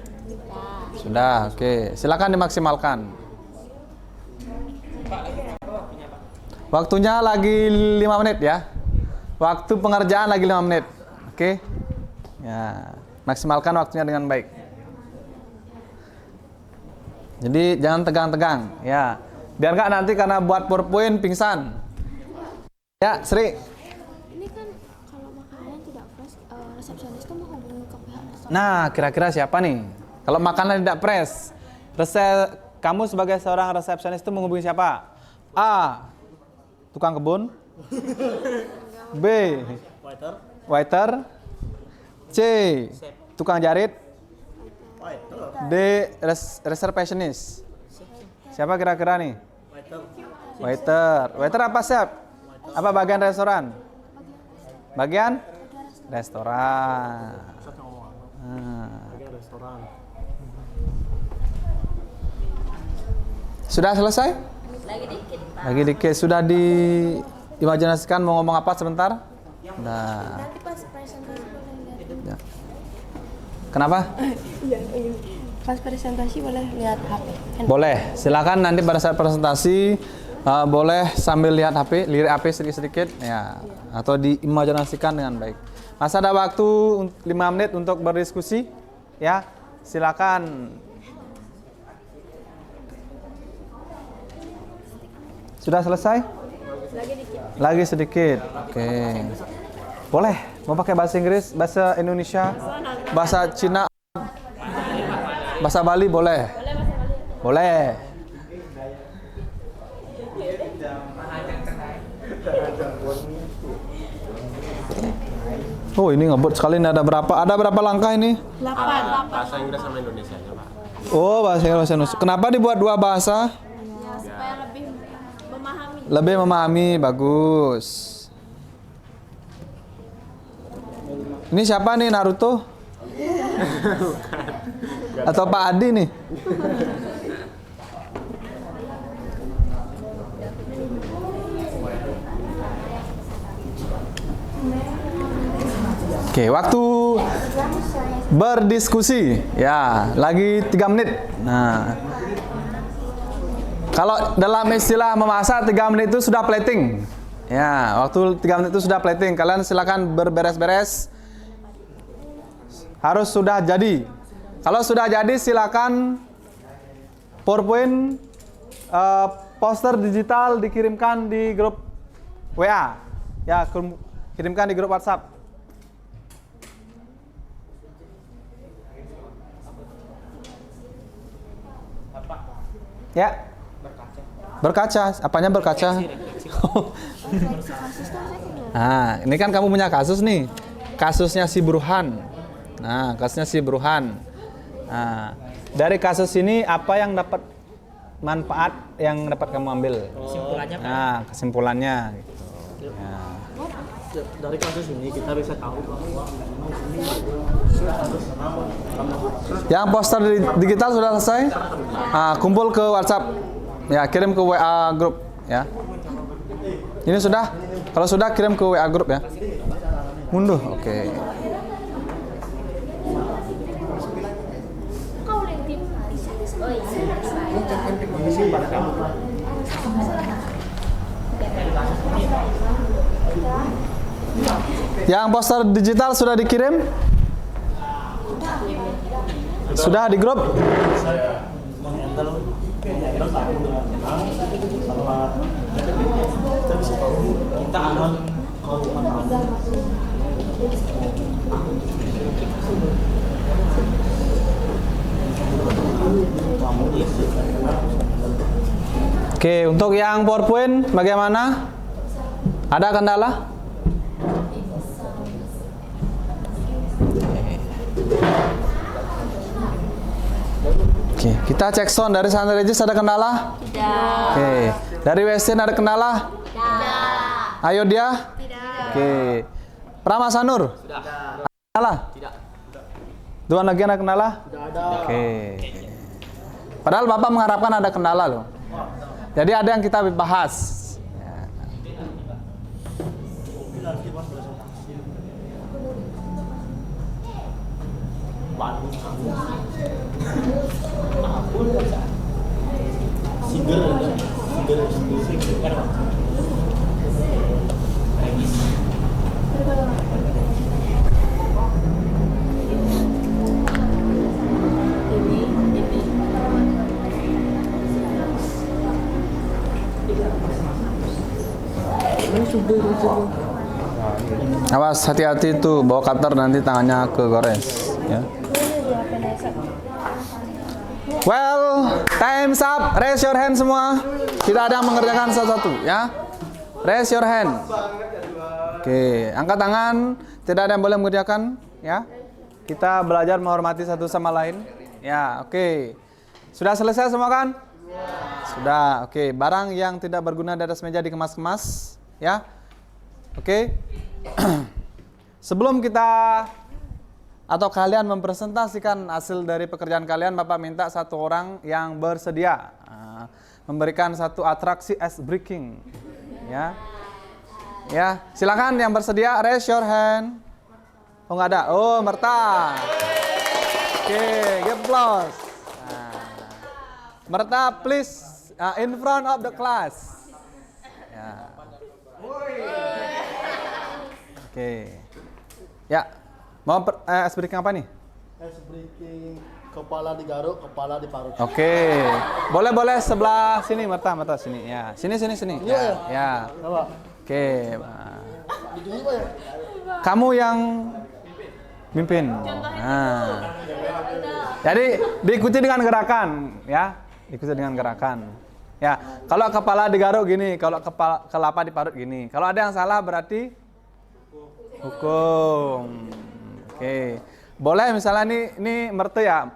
Sudah. Oke, silakan dimaksimalkan. Waktunya lagi 5 menit ya. Waktu pengerjaan lagi 5 menit. Oke. Ya, maksimalkan waktunya dengan baik. Jadi jangan tegang-tegang ya. Biar nggak nanti karena buat PowerPoint pingsan. Ya, Sri. Ini kan kalau makanan tidak fresh, resepsionis itu menghubungi ke pihak restoran. Nah, kira-kira siapa nih? Kalau makanan tidak fresh, kamu sebagai seorang resepsionis itu menghubungi siapa? A. Tukang kebun. B. Waiter. C. Tukang jarit. D. Reservationist. Siapa kira-kira nih? Waiter. Waiter apa, chef? Apa bagian restoran? Bagian restoran. Sudah selesai? Lagi dikit. Sudah diimajinasikan mau ngomong apa sebentar? Nah. Nanti pas presentasi boleh lihat. Ya. Kenapa? Pas presentasi boleh lihat HP. Boleh. Silakan nanti pada saat presentasi boleh sambil lihat HP, lirik HP sedikit-sedikit ya, atau diimajinasikan dengan baik. Masih ada waktu 5 menit untuk berdiskusi ya. Silakan. Sudah selesai? Lagi sedikit. Oke. Boleh. Mau pakai bahasa Inggris, bahasa Indonesia, bahasa Cina, bahasa Bali boleh. Boleh. Oh, ini ngebut sekali. Ini ada berapa langkah ini? 8. Bahasa Inggris sama Indonesia aja, Pak. Oh, bahasa Inggris. Kenapa dibuat 2 bahasa? Ya, supaya lebih memahami. Lebih memahami, bagus. Ini siapa nih, Naruto? Atau Pak Adi nih? Oke, waktu berdiskusi ya, lagi 3 menit. Nah, kalau dalam istilah memasak 3 menit itu sudah plating. Ya, waktu 3 menit itu sudah plating. Kalian silakan berberes-beres. Harus sudah jadi. Kalau sudah jadi silakan PowerPoint, poster digital dikirimkan di grup WA. Ya, kirimkan di grup WhatsApp. Ya. Berkaca. Apanya berkaca? Nah, ini kan kamu punya kasus nih. Kasusnya si Burhan. Nah, kasusnya si Burhan. Nah, dari kasus ini apa yang dapat manfaat yang dapat kamu ambil? Kesimpulannya apa? Nah, kesimpulannya gitu. Ya. Dari kasus ini kita bisa tahu bahwa yang poster digital sudah selesai. Kumpul ke WhatsApp. Ya, kirim ke WA grup ya. Ini sudah. Kalau sudah kirim ke WA grup ya. Munduh. Oke. Yang poster digital sudah dikirim? Sudah di grup? Oke, untuk yang PowerPoint bagaimana? Ada kendala? Oke, kita cek sound dari Santri Regis ada kendala? Tidak. Oke, dari Westin ada kendala? Tidak. Ayo dia? Tidak. Oke, Prama Sanur? Sudah. Ada kendala? Tidak. Tuan lagi ada kendala? tidak ada. Oke. Padahal Bapak mengharapkan ada kendala loh. Jadi ada yang kita bahas. Awas, hati-hati tuh bawa cutter nanti tangannya kegores ya. Well, time's up. Raise your hand semua. Kita ada yang mengerjakan satu-satu ya. Raise your hand. Oke, angkat tangan. Tidak ada yang boleh mengerjakan ya. Kita belajar menghormati satu sama lain. Ya, oke. Sudah selesai semua kan? Sudah, oke. Barang yang tidak berguna di atas meja dikemas-kemas ya. Oke. Sebelum kita atau kalian mempresentasikan hasil dari pekerjaan kalian, Bapak minta satu orang yang bersedia memberikan satu atraksi ice breaking ya. Ya, silakan yang bersedia, raise your hand. Oh, nggak ada. Oh, Merta. Oke, give applause. Merta, please in front of the class. Ya. Oke. Ya. Mau ice breaking apa nih? Ice breaking kepala digaruk, kepala diparut. Oke. Boleh sebelah sini, Merta sini. Ya, sini. Iya. Ya. Oke. Ditunjuk Pak ya? Kamu yang mimpin. Nah. Jadi diikuti dengan gerakan, ya. Diikuti dengan gerakan. Ya, kalau kepala digaruk gini, kalau kelapa diparut gini. Kalau ada yang salah berarti hukum. Oke. Boleh misalnya ini Merte ya.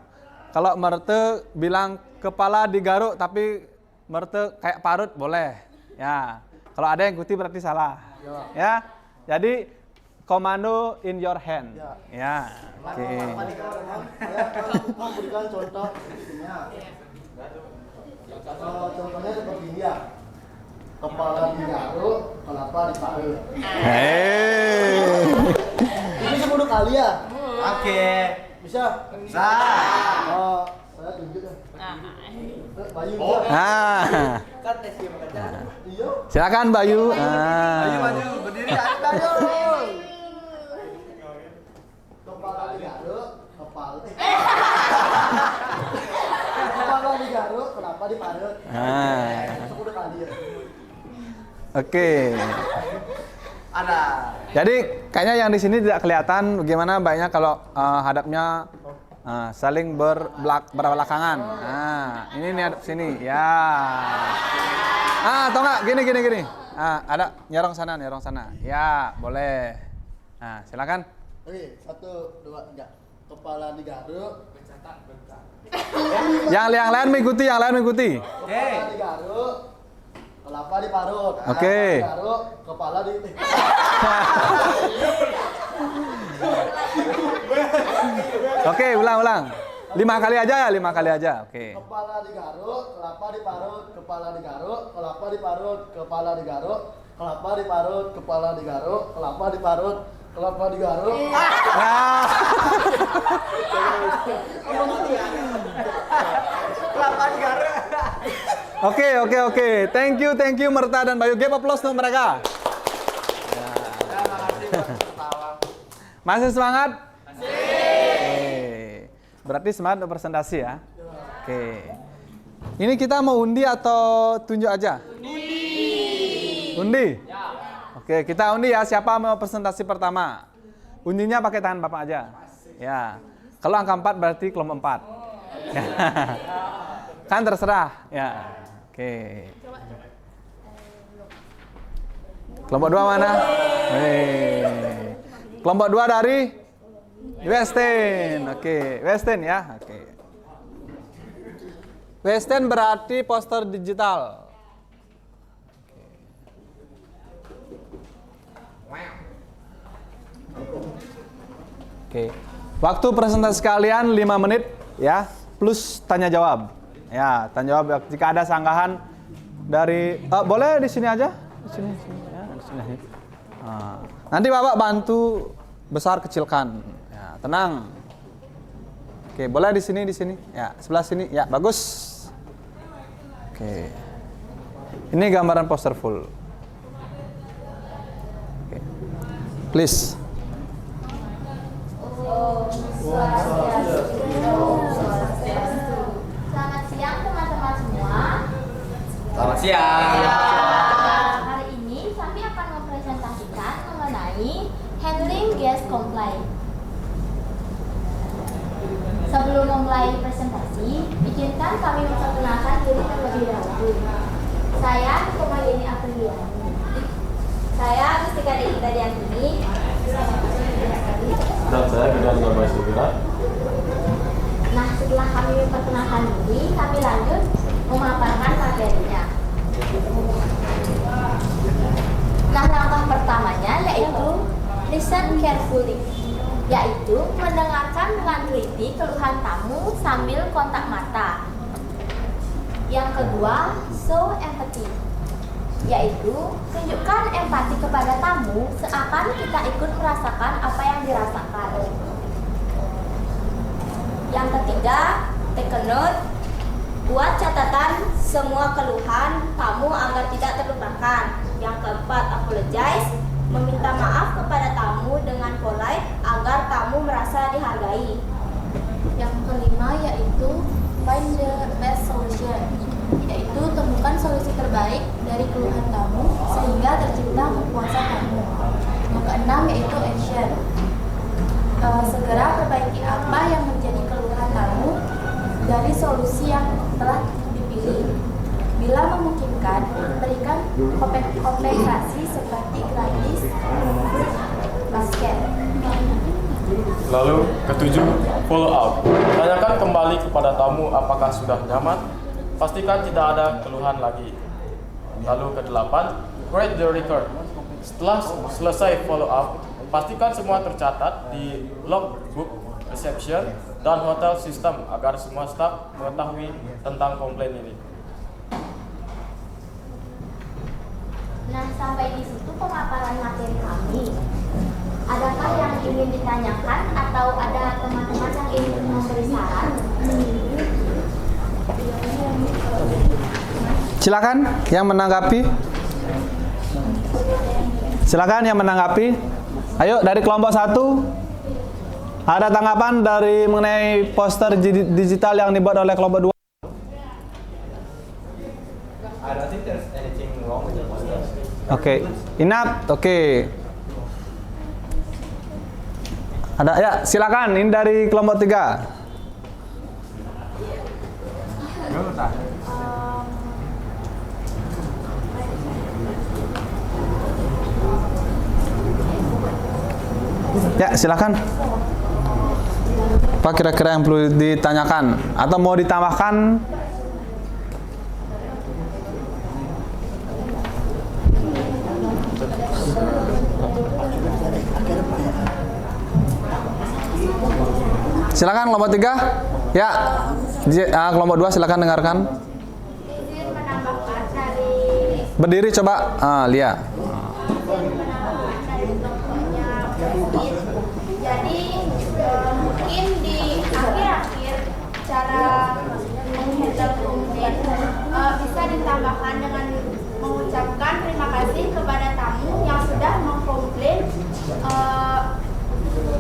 Kalau Merte bilang kepala digaruk tapi Merte kayak parut boleh. Ya. Kalau ada yang ikuti berarti salah. Ya. Jadi komando in your hand. Ya. Oke. Kamu berikan contoh. Contohnya seperti ini ya. Kepala digaruk, kelapa diparut. Ini 10 kali ya? Oke. Bisa? Bisa. Saya tunjuk ya. Bayu. Nah. Kan tes dia bekerja. Iya. Silakan Bayu. Bayu berdiri Bayu. Kepala digaruk, kepala digaruk, kelapa diparut. 10 kali ya. Oke. Ada. Jadi kayaknya yang di sini tidak kelihatan bagaimana baiknya kalau hadapnya saling berbelakangan. Nah, ini hadap sini. Ya. Atau enggak gini. Ada nyerong sana. Ya, boleh. Nah, silakan. Oke, 1, 2, 3. Kepala digaruk, Yang lain mengikuti, Kepala digaruk, kelapa diparut. Oke. Digaruk, kepala di. Oke, ulang. 5 kali aja ya, 5 kali aja. Oke. Kepala digaruk, kelapa diparut, kepala digaruk, kelapa diparut, kepala digaruk, kelapa diparut, kepala digaruk, kelapa diparut, kelapa digaruk. Nah. Kelapa digaruk. Oke. Thank you Merta dan Bayu. Give applause untuk mereka. Masih semangat? Masih. Berarti semangat untuk presentasi ya. Oke. Ini kita mau undi atau tunjuk aja? Undi. Oke, kita undi ya. Siapa mau presentasi pertama? Undinya pakai tangan Bapak aja. Ya. Kalau angka 4 berarti kelompok 4. Kan terserah. Ya. Oke. Kelompok 2 mana? Kelompok 2 dari Westin. Oke, Westin ya. Oke. Westin berarti poster digital. Oke. Waktu presentasi kalian 5 menit ya, plus tanya jawab. Ya, tanya jawab jika ada sanggahan dari boleh di sini aja. Di sini ya, di sini. Nanti Bapak bantu besar kecilkan. Ya, tenang. Oke, boleh di sini. Ya, sebelah sini. Ya, bagus. Oke. Ini gambaran poster full. Oke. Please. Selamat siang teman-teman semua. Selamat siang. Hari ini kami akan Sebelum memulai presentasi, izinkan kami memperkenalkan diri terlebih dahulu. Saya Komayeni Apriliani. Saya Mustika Dita Diantini. Dan saya Gideon Gomez Sugira. Nah, setelah kami memperkenalkan diri, kami lanjut memaparkan materinya. Nah, langkah pertamanya yaitu listen carefully, yaitu mendengarkan dengan teliti keluhan tamu sambil kontak mata. Yang kedua, show empathy, yaitu tunjukkan empati kepada tamu seakan kita ikut merasakan apa yang dirasakan. Yang ketiga, take a note, buat catatan semua keluhan tamu agar tidak terlupakan. Yang keempat, apologize, meminta maaf kepada tamu dengan polite agar tamu merasa dihargai. Yang kelima yaitu find the best solution, yaitu temukan solusi terbaik dari keluhan tamu sehingga tercipta kepuasan tamu. Yang keenam yaitu action, segera perbaiki apa yang menjadi keluhan tamu dari solusi yang telah dipilih. Bila memungkinkan, berikan kompensasi seperti gratis basket. Lalu ketujuh, follow up. Tanyakan kembali kepada tamu apakah sudah nyaman. Pastikan tidak ada keluhan lagi. Lalu kedelapan, create the record. Setelah selesai follow up, pastikan semua tercatat di logbook reception dan hotel system agar semua staf mengetahui tentang komplain ini. Nah, sampai di situ pemaparan materi kami. Adakah yang ingin ditanyakan atau ada teman-teman yang ingin memberi saran? Silakan yang menanggapi. Silakan yang menanggapi. Ayo dari kelompok 1. Ada tanggapan dari mengenai poster digital yang dibuat oleh kelompok 2? I don't think there's anything wrong with the poster. Oke, enough. Oke. Ada ya, silakan. Ini dari kelompok 3. Ya, silakan. Apa kira-kira yang perlu ditanyakan atau mau ditambahkan? Silakan kelompok 3. Ya, kelompok 2 silakan dengarkan. Izin menambahkan dari Berdiri coba, Lia. Jadi mungkin di akhir-akhir cara menghandle komplain bisa ditambahkan dengan mengucapkan terima kasih kepada tamu yang sudah mengkomplain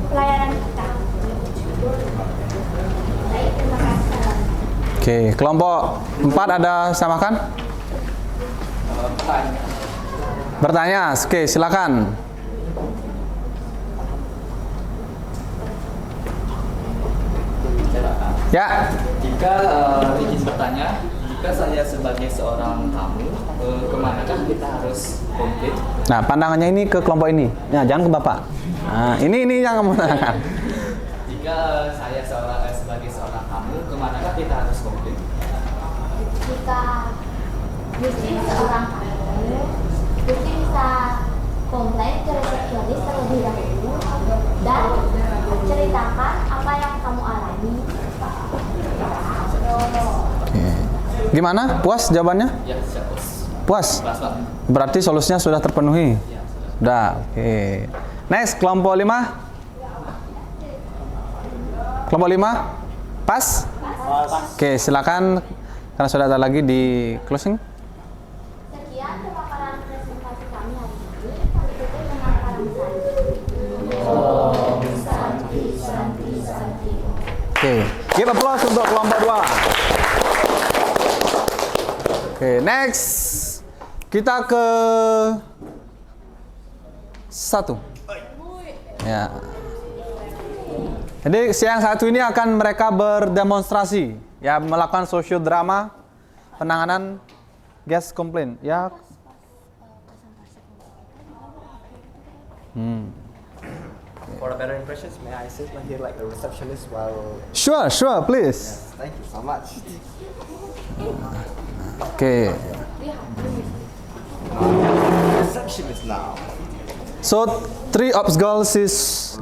pelayanan kita. Baik, terima kasih. Oke, kelompok 4 ada samakan? Bertanya, oke silakan. Ya. Jika izin bertanya, jika saya sebagai seorang tamu, kemanakah kita harus komplain? Nah, pandangannya ini ke kelompok ini. Nah, jangan ke Bapak. Nah, ini yang kamu tanyakan. Jika saya sebagai seorang tamu, kemanakah kita harus komplain? Jika Gusti seorang tamu, Gusti bisa komplain ke resepsionis terlebih dahulu dan ceritakan apa yang kamu alami. Gimana? Puas jawabannya? Ya, siap, Bos. Puas? Berarti solusinya sudah terpenuhi? Sudah, oke. Next, kelompok 5. Kelompok 5? Pas? Oke, silakan. Karena sudah ada lagi di closing. Sekian pemaparan presentasi kami hari ini. Kami tutup dengan Santi. Oke, give applause untuk kelompok 2. Oke, next. Kita ke 1. Ya. Jadi siang satu ini akan mereka berdemonstrasi, ya, melakukan social drama penanganan guest complaint, ya. For a better impressions, may I sit here like a receptionist while... Sure, please. Yes, thank you so much. Okay. Receptionist now. So 3 ops girls is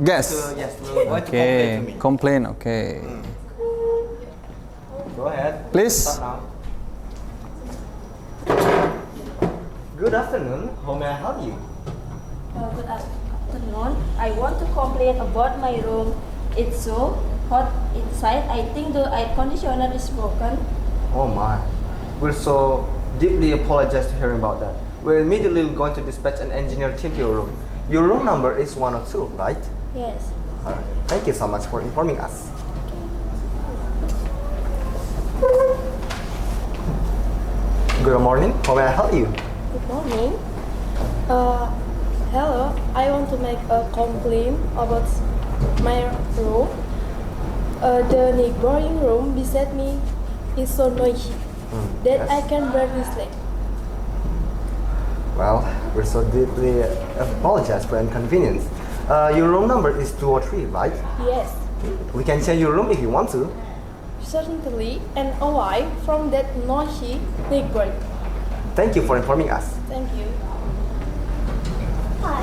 guest. Yes, we're going to complain to Okay, me. complain. Okay. Go ahead. Please. Start now. Good afternoon. How may I help you? Good afternoon. I want to complain about my room. It's so hot inside. I think the air conditioner is broken. Oh my. We're so deeply apologize to hearing about that. We're immediately going to dispatch an engineer team to your room. Your room number is 102, right? Yes. Alright. Thank you so much for informing us. Good morning. How may I help you? Good morning. Hello. I want to make a complaint about my room. The neighboring room beside me is so noisy that I can barely sleep. Well, we're so deeply apologize for inconvenience. Your room number is 203, right? Yes, We can change your room if you want to. certainly, and away from that noisy neighbor. Thank you for informing us. Thank you.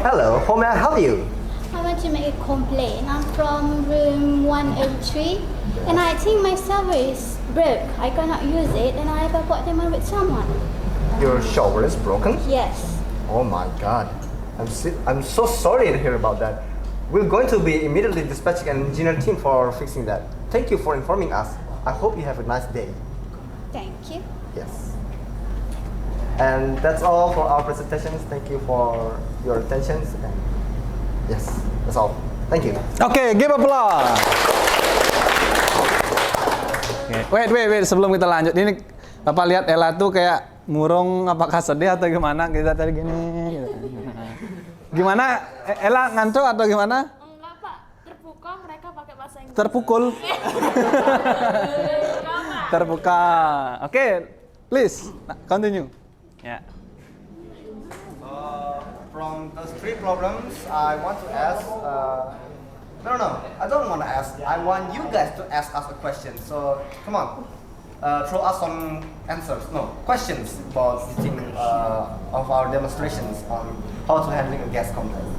Hello, how may I help you? I want to make a complaint. I'm from room 103 and I think my server is broke. I cannot use it and I have an appointment with someone. Your shower is broken? Yes. Oh my god. I'm so sorry to hear about that. We're going to be immediately dispatching an engineer team for fixing that. Thank you for informing us. I hope you have a nice day. Thank you. Yes. And that's all for our presentations. Thank you for your attention. And yes, that's all. Thank you. Okay, give applause. Okay. Wait. Sebelum kita lanjut, ini Bapak lihat Ella tuh kayak murung, apakah sedih atau gimana? Kita tadi gini. Gitu. Gimana? Ella ngantuk atau gimana? Enggak Pak, terpukau mereka pakai bahasa Inggris. Terpukul. Terbuka. Oke, please continue. Ya. From those 3 problems, I want to ask. No. I don't want to ask. I want you guys to ask us a question. So come on, throw us some answers. No questions about the thing of our demonstrations on how to handling a gas complaint.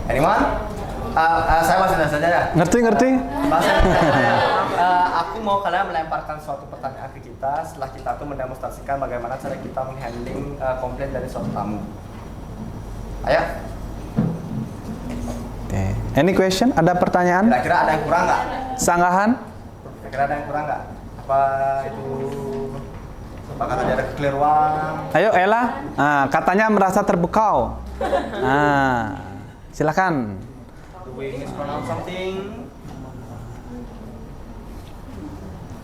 Anyone? Saya masih nanya saja ya. Ngerti. Aku mau kalian melemparkan suatu pertanyaan ke kita setelah kita tuh mendemonstrasikan bagaimana cara kita menghandling komplain dari suatu tamu. Ayo. Okay. Any question? Ada pertanyaan? Kira-kira ada yang kurang nggak? Sanggahan? Kira-kira ada yang kurang nggak? Apa itu? Apakah tadi ada kekeliruan? Ayo Ella. Katanya merasa terbekau. Silakan. Do we mispronounce something?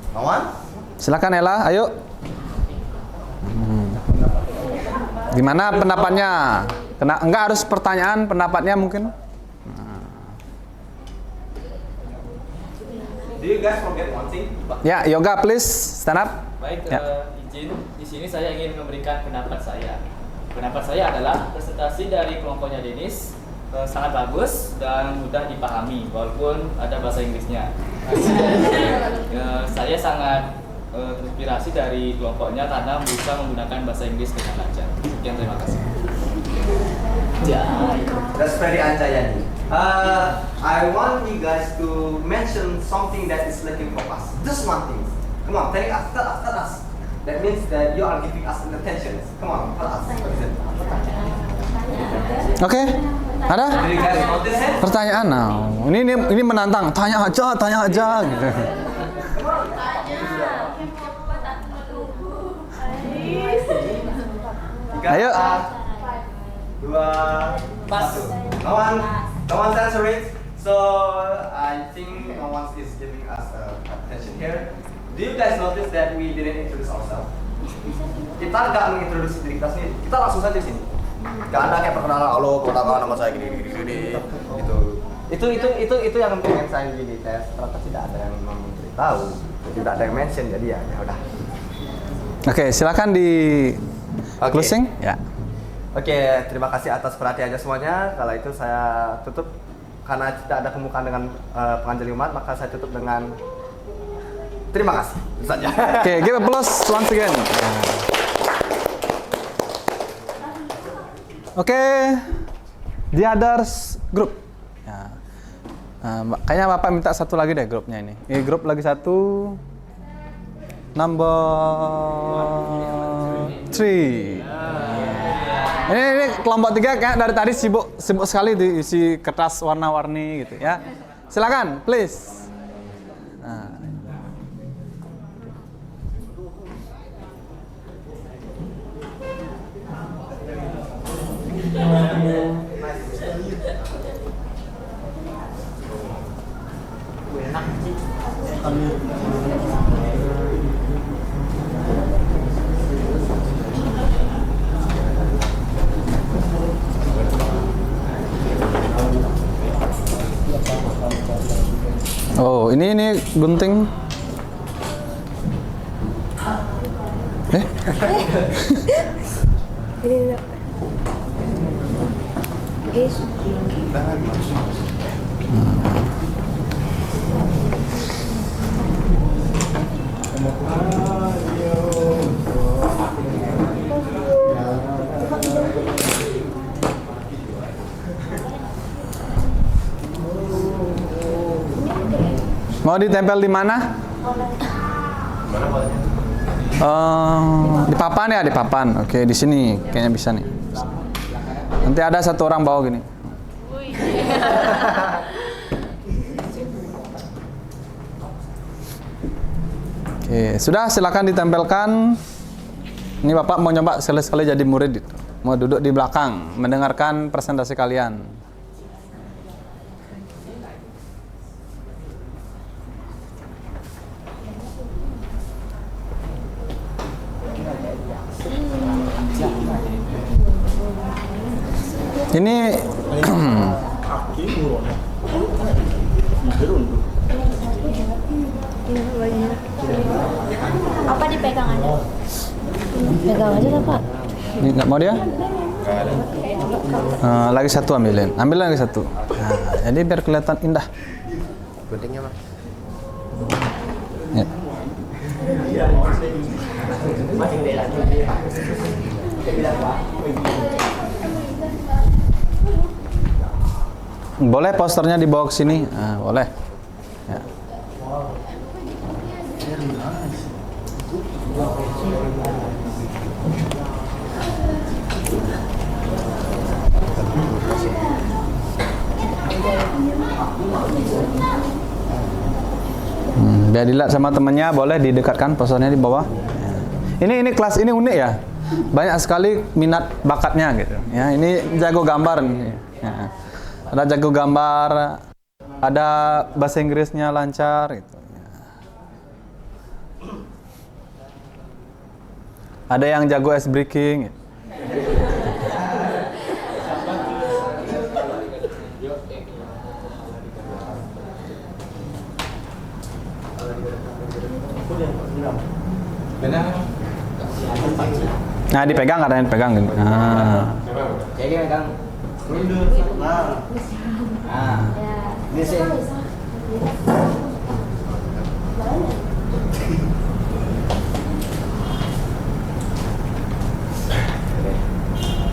No one? Silakan Ella, ayo. Gimana pendapatnya? Enggak harus pertanyaan, pendapatnya mungkin. Do you guys forget one thing? Ya, Yoga please stand up. Baik, Ya. izin di sini saya ingin memberikan pendapat saya. Pendapat saya adalah presentasi dari kelompoknya Denis sangat bagus dan mudah dipahami walaupun ada bahasa Inggrisnya. Saya sangat terinspirasi dari kelompoknya karena bisa menggunakan bahasa Inggris dengan lancar. Sekian, terima kasih. That's very Anjayani. I want you guys to mention something that is lacking from us. Just one thing. Come on, tell us. That means that you are giving us an attention. Come on, tell us. Oke. Ada? Do you guys notice it? Pertanyaan. Ini menantang. Tanya aja gitu. Ayo. 2, 1. No one's answering. So I think no one is giving us attention here. Do you guys notice that we didn't introduce ourselves? Kita nggak mengintroduksi diri kita sendiri. Kita langsung saja sini. Gak ada kayak perkenalan, halo, perkenalkan nama saya gini gitu. Itu yang pengen saya di tes. Ternyata tidak ada yang memberitahu, tidak ada yang mention, jadi ya udah. Oke, silakan di closing. Ya. Oke, terima kasih atas perhatiannya semuanya. Kalau itu saya tutup karena tidak ada kemukaan dengan penganjali umat, maka saya tutup dengan terima kasih saja. Oke, give applause once again. Oke, the others group. Ya. Kayaknya Bapak minta satu lagi deh grupnya ini. Ini grup lagi satu. Number 3. Ini kelompok 3 kayak dari tadi sibuk sekali diisi kertas warna-warni gitu ya. Silakan, please. Oh, ini gunting. Mau ditempel di mana? Di papan ya, di papan. Oke, di sini kayaknya bisa nih. Nanti ada satu orang bawa gini. Oke, sudah, silakan ditempelkan. Ini Bapak mau nyoba sekali-sekali jadi murid itu. Mau duduk di belakang, mendengarkan presentasi kalian. Ini Apa dipegang aja? Pegang aja lah Pak. Ini nggak mau dia? Lagi satu ambil lagi satu. Nah, jadi biar kelihatan indah. Guntingnya Mas. Ya. Boleh posternya dibawa ke sini? Boleh. Ya. Biar dilihat sama temennya, boleh didekatkan posternya di bawah. Ini kelas ini unik ya. Banyak sekali minat bakatnya gitu. Ya, ini jago gambar nih. Ya. Ada jago gambar, ada bahasa Inggrisnya lancar gitu. Ada yang jago ice breaking. Gitu. Nah, dipegang, ada yang dipegang gitu. Nah. Kayaknya pegang. Ini sih.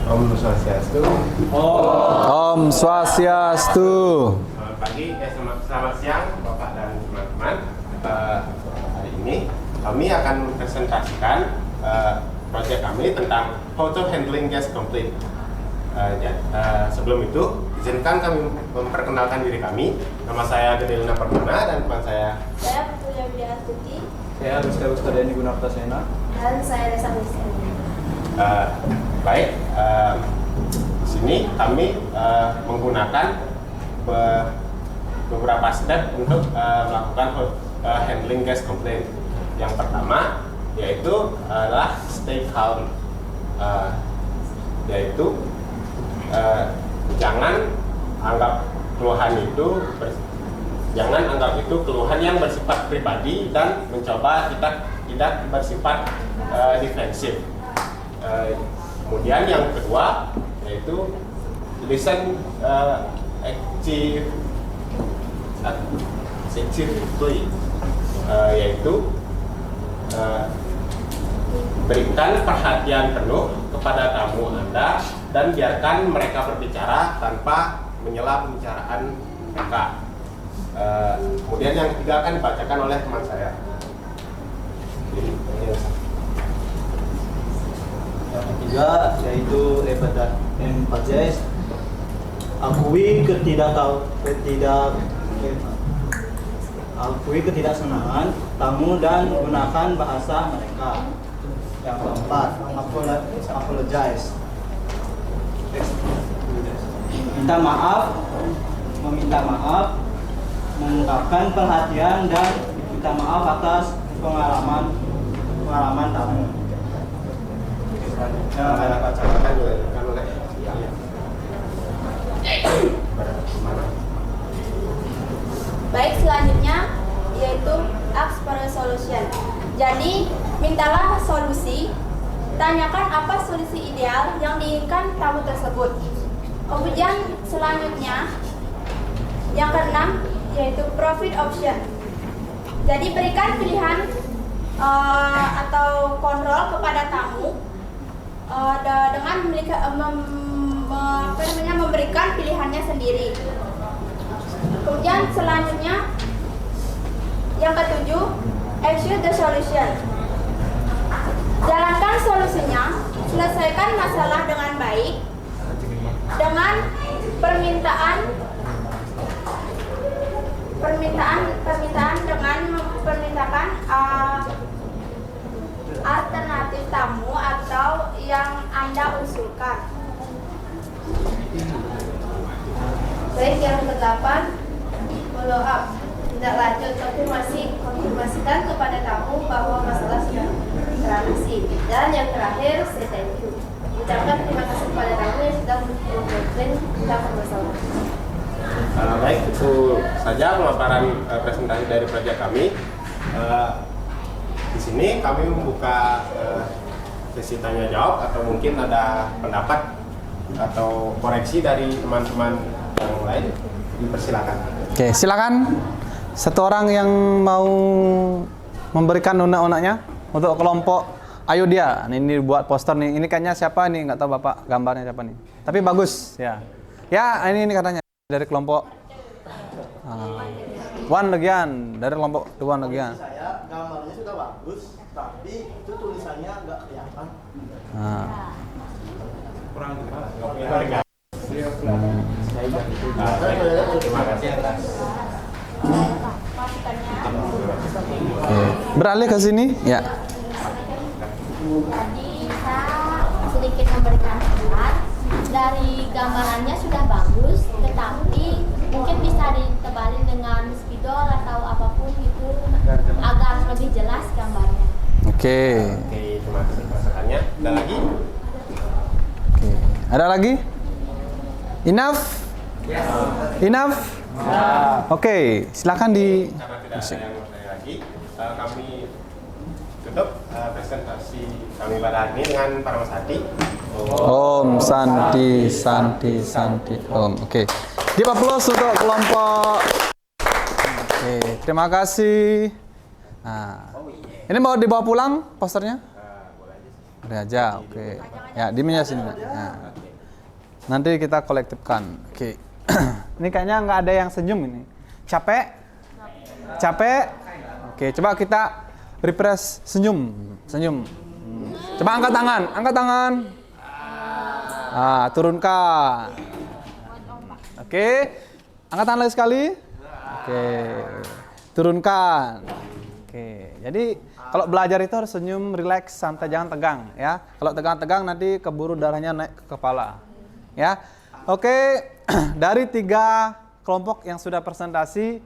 Om Swastiastu. Om Swastiastu. Selamat pagi, selamat siang Bapak dan teman-teman. Hari ini kami akan mempresentasikan proyek kami tentang photo handling gas complaint. Sebelum itu, izinkan kami memperkenalkan diri kami. Nama saya Gedelina Permana dan teman saya. Saya Putra Widya Astuti. Saya Rizka Ustadani Gunarta Sena. Dan saya Resa Wisnu. Baik, di sini kami menggunakan beberapa step untuk melakukan handling gas complaint. Yang pertama yaitu adalah stay calm, yaitu jangan anggap keluhan itu jangan anggap itu keluhan yang bersifat pribadi dan mencoba kita tidak bersifat defensif. Kemudian yang kedua yaitu listen actively, yaitu berikan perhatian penuh kepada tamu Anda dan biarkan mereka berbicara tanpa menyela pembicaraan mereka. Kemudian yang ketiga akan dibacakan oleh teman saya. Yang ketiga yaitu empathize, akui ketidaksenangan tamu dan gunakan bahasa mereka. Yang keempat, apologize, meminta maaf, mengungkapkan perhatian dan minta maaf atas pengalaman tamu. Selanjutnya saya bacakan oleh Baik, selanjutnya yaitu ask for a solution. Jadi, mintalah solusi, tanyakan apa solusi ideal yang diinginkan tamu tersebut. Kemudian selanjutnya, yang keenam yaitu profit option. Jadi berikan pilihan atau kontrol kepada tamu dengan memberikan pilihannya sendiri. Kemudian selanjutnya yang ketujuh, execute the solution. Jalankan solusinya, selesaikan masalah dengan baik dengan permintaan dengan memintakan alternatif tamu atau yang Anda usulkan. Baik, yang ke-8, follow up, tindak lanjut, konfirmasikan kepada tamu bahwa masalah sudah teratasi. Dan yang terakhir, say thank you, ucapkan terima kasih kepada tamu yang sudah mengkomplain tentang permasalahan. Baik, itu saja pemaparan presentasi dari proyek kami. Di sini kami membuka sesi tanya jawab atau mungkin ada pendapat atau koreksi dari teman-teman yang lain. Dipersilakan. Oke, silakan. Satu orang yang mau memberikan unek-uneknya untuk kelompok. Ayo dia. Ini buat poster nih. Ini kayaknya siapa nih? Nggak tahu Bapak gambarnya siapa nih. Tapi bagus ya. Ya, ini katanya dari kelompok One Legian, dari kelompok One Legian. Saya gambarnya sudah bagus, tapi itu tulisannya nggak kelihatan. Kurang Terima kasih atas. Beralih ke sini, ya. Tadi saya sedikit memberikan pendapat. Dari gambarannya sudah bagus, tetapi mungkin bisa ditebalin dengan spidol atau apapun itu agar lebih jelas gambarnya. Oke, terima kasih masukannya. Ada lagi? Oke. Ada lagi? Enough? Enough? Oke, silakan di. Karena tidak ada yang mau tanya lagi, kami tutup presentasi kami pada hari ini dengan Paramasati. Om Santi Santi Santi Om. Oke. Give applause untuk kelompok. Oke, terima kasih. Nah, ini mau dibawa pulang posternya? Boleh aja. Oke. Ya, di meja sini. Nah, nanti kita kolektifkan. Oke. Ini kayaknya nggak ada yang senyum ini. Capek? Capek? Oke, coba kita refresh senyum. Senyum. Coba angkat tangan. Angkat tangan. Turunkan. Oke. Angkat tangan lagi sekali. Oke. Turunkan. Oke. Jadi kalau belajar itu harus senyum, rileks, santai, jangan tegang ya. Kalau tegang-tegang nanti keburu darahnya naik ke kepala. Ya. Oke. Dari 3 kelompok yang sudah presentasi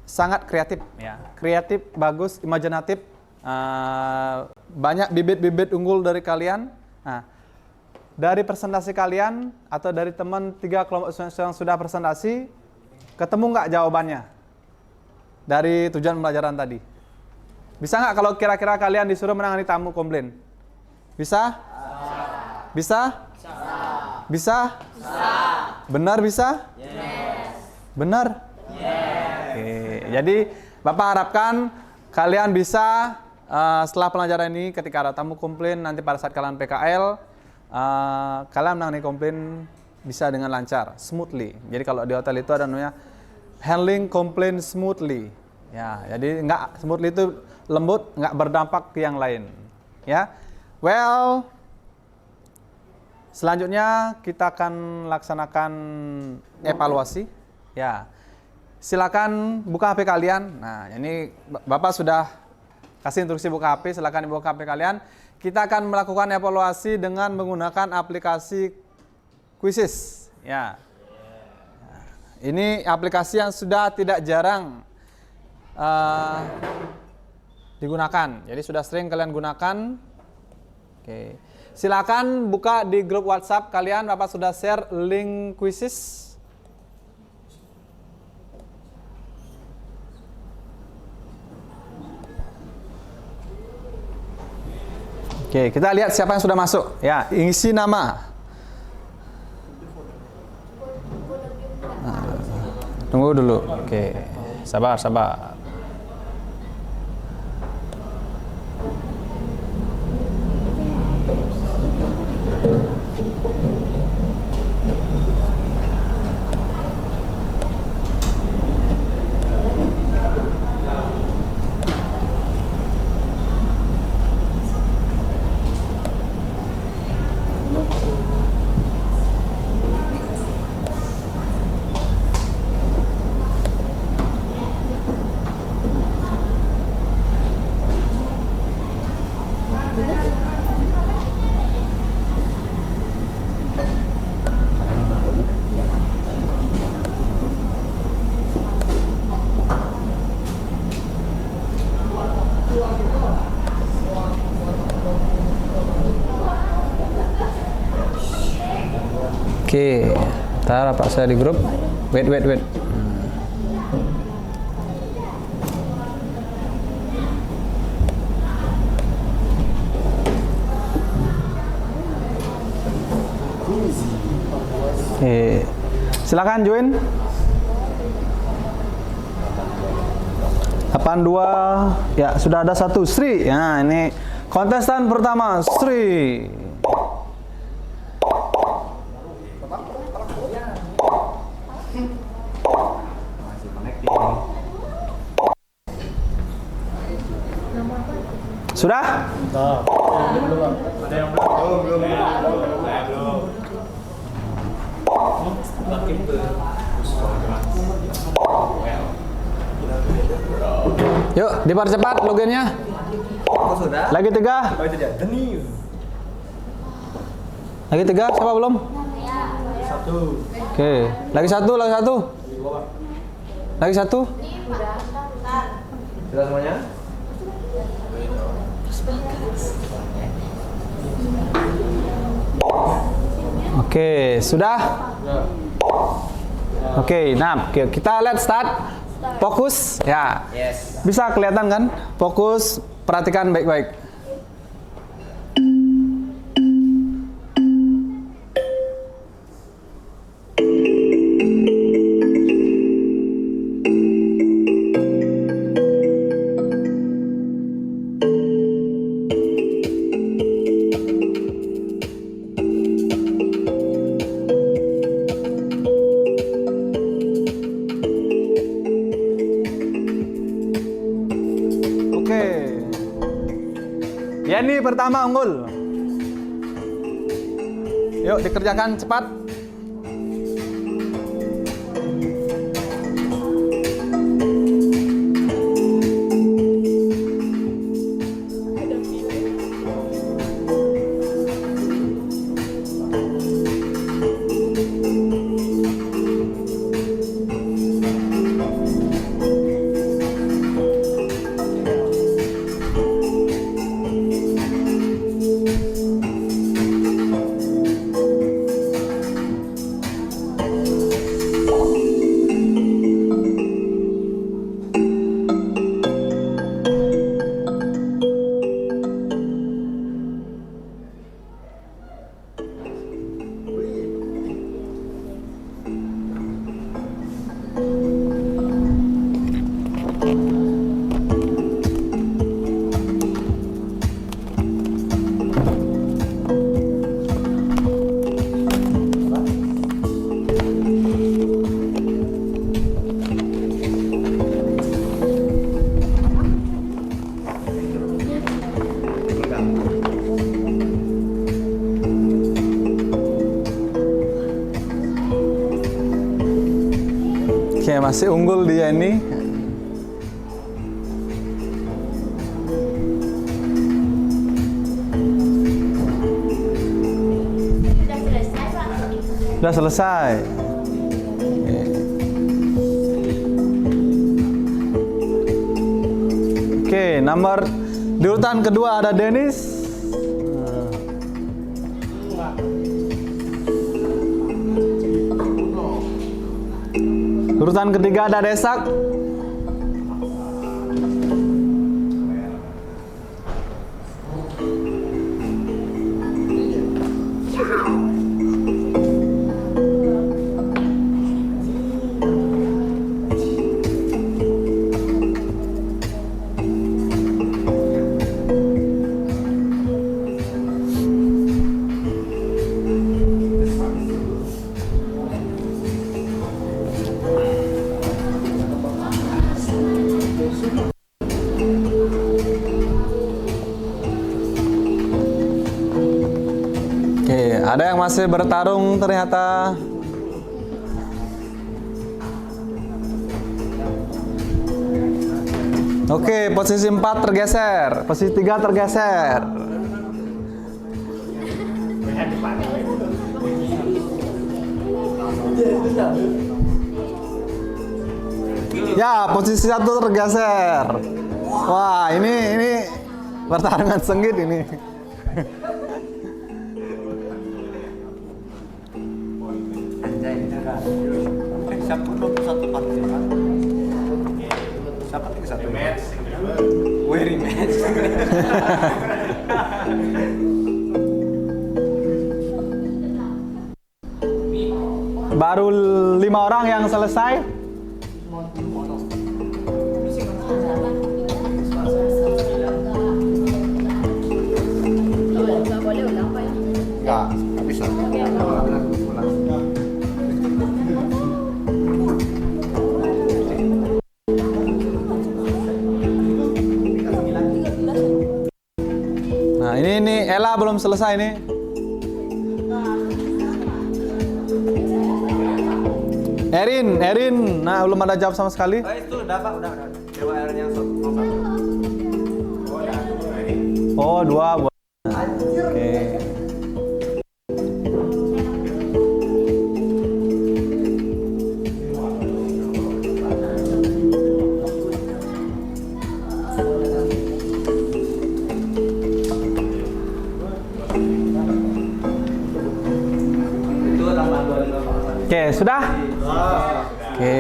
sangat kreatif ya. Kreatif, bagus, imajinatif. Banyak bibit-bibit unggul dari kalian. Nah, dari presentasi kalian atau dari teman 3 kelompok yang sudah presentasi, ketemu nggak jawabannya dari tujuan pembelajaran tadi? Bisa nggak kalau kira-kira kalian disuruh menangani tamu komplain? Bisa? Bisa? Bisa? Benar bisa? Benar? Oke, jadi Bapak harapkan kalian bisa setelah pelajaran ini ketika ada tamu komplain nanti pada saat kalian PKL, kalian menangani komplain bisa dengan lancar, smoothly. Jadi kalau di hotel itu ada namanya handling complaint smoothly. Ya, jadi nggak smoothly itu lembut, nggak berdampak ke yang lain. Ya, well, selanjutnya kita akan laksanakan evaluasi. Ya, silakan buka HP kalian. Nah, ini Bapak sudah kasih instruksi buka HP. Silakan buka HP kalian. Kita akan melakukan evaluasi dengan menggunakan aplikasi Quizzes. Ya, ini aplikasi yang sudah tidak jarang digunakan. Jadi sudah sering kalian gunakan. Oke. Silakan buka di grup WhatsApp kalian. Bapak sudah share link Quizzes. Oke, kita lihat siapa yang sudah masuk. Ya, isi nama. Tunggu dulu. Oke, sabar. Oke, ntar Pak saya di grup. Wait. Oke, silakan join. 82, ya sudah ada satu, Sri. Ya, ini kontestan pertama, Sri. Sudah? Ada yang belum. Yuk, dipercepat loginnya. Oh, sudah? Lagi 3. Oh, itu dia. Denis. Lagi 3, siapa belum? 1. Oke, lagi satu. Lagi 1. Sudah semuanya? Oke, sudah? Oke, nah kita let's start. Fokus, ya. Yes. Bisa kelihatan kan? Fokus, perhatikan baik-baik. Yani pertama unggul. Yuk dikerjakan cepat. masih unggul dia ini. Sudah selesai, Pak. Sudah selesai. Oke, nomor di urutan kedua ada Dennis. Urutan ketiga ada Desak. Ada yang masih bertarung ternyata. Oke, posisi 4 tergeser, posisi 3 tergeser. Ya, posisi 1 tergeser. Wah, ini pertarungan sengit ini. Siapa 21 partisipan? Siapa 31? Rematch. Baru 5 orang yang selesai. Enggak bisa. Nah, ini Ella belum selesai nih. Erin, nah belum ada jawab sama sekali. Itu udah Pak, udah. Dewa Erin yang 1. Oh, 2 buat. Oke. Oke, sudah? Oke.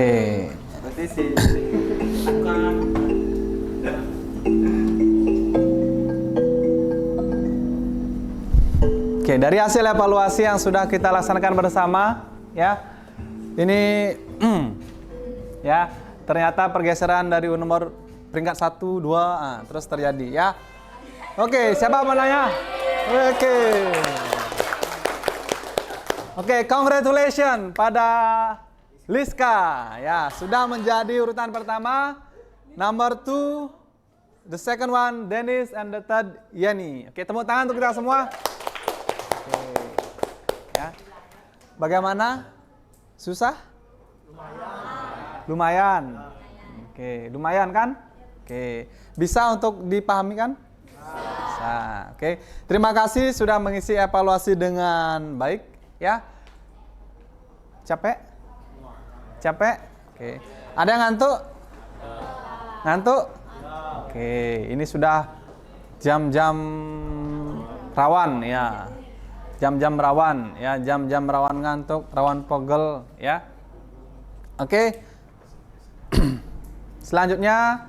Oke, dari hasil evaluasi yang sudah kita laksanakan bersama, ya, ini, ya, ternyata pergeseran dari nomor peringkat 1, 2, terus terjadi, ya. Oke, siapa mau nanya? Oke, congratulations pada Liska, ya, sudah menjadi urutan pertama. Number 2, the second one Dennis, and the third Yani. Oke, tepuk tangan untuk kita semua. Oke, ya. Bagaimana? Susah? Lumayan. Oke, lumayan kan? Oke, bisa untuk dipahami kan? Bisa. Oke, terima kasih sudah mengisi evaluasi dengan baik, ya. Capek? Oke. Ada yang ngantuk? Ngantuk? Oke, ini sudah jam-jam rawan, ya. Jam-jam rawan, ya, jam-jam rawan ngantuk, rawan pegel, ya. Oke. Selanjutnya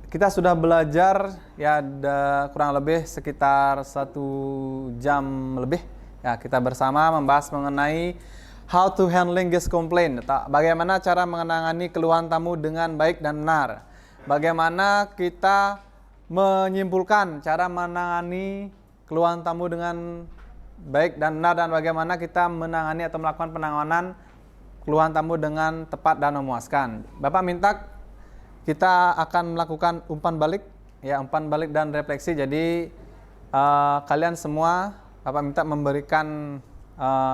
kita sudah belajar, ya, kurang lebih sekitar 1 jam lebih, ya, kita bersama membahas mengenai how to handling guest complaint. Bagaimana cara menangani keluhan tamu dengan baik dan benar. Bagaimana kita menyimpulkan cara menangani keluhan tamu dengan baik dan benar, dan bagaimana kita menangani atau melakukan penanganan keluhan tamu dengan tepat dan memuaskan. Bapak minta kita akan melakukan umpan balik, ya, umpan balik dan refleksi. Jadi kalian semua, Bapak minta memberikan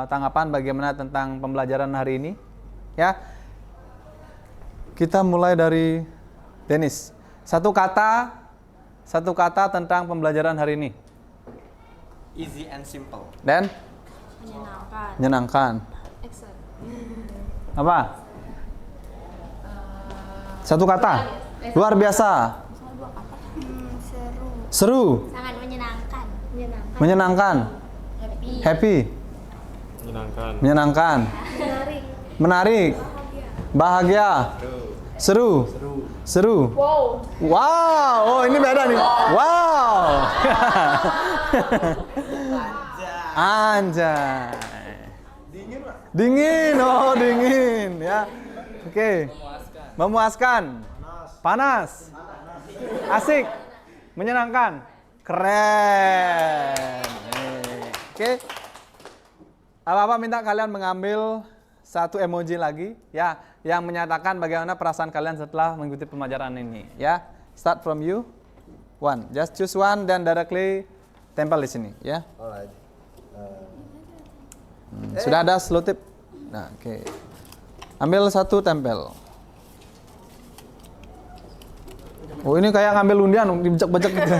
tanggapan bagaimana tentang pembelajaran hari ini, ya. Kita mulai dari Dennis. Satu kata tentang pembelajaran hari ini. Easy and simple. Dan? Menyenangkan. Apa? Satu kata. Luar biasa. Seru. Sangat menyenangkan. Menyenangkan. Happy. Menyenangkan. Menarik. Bahagia. Seru. Wow. Oh, ini beda nih. Wow. Anjay. Dingin. Oh, dingin ya. Oke. Memuaskan. Panas. Asik. Menyenangkan. Keren. Oke. Apa-apa minta kalian mengambil satu emoji lagi ya yang menyatakan bagaimana perasaan kalian setelah mengikuti pembelajaran ini ya. Start from you. One. Just choose one dan directly tempel di sini ya. Alright. Sudah ada selotip. Nah, oke. Ambil satu tempel. Oh, ini kayak ngambil undian, dibejek-bejek gitu.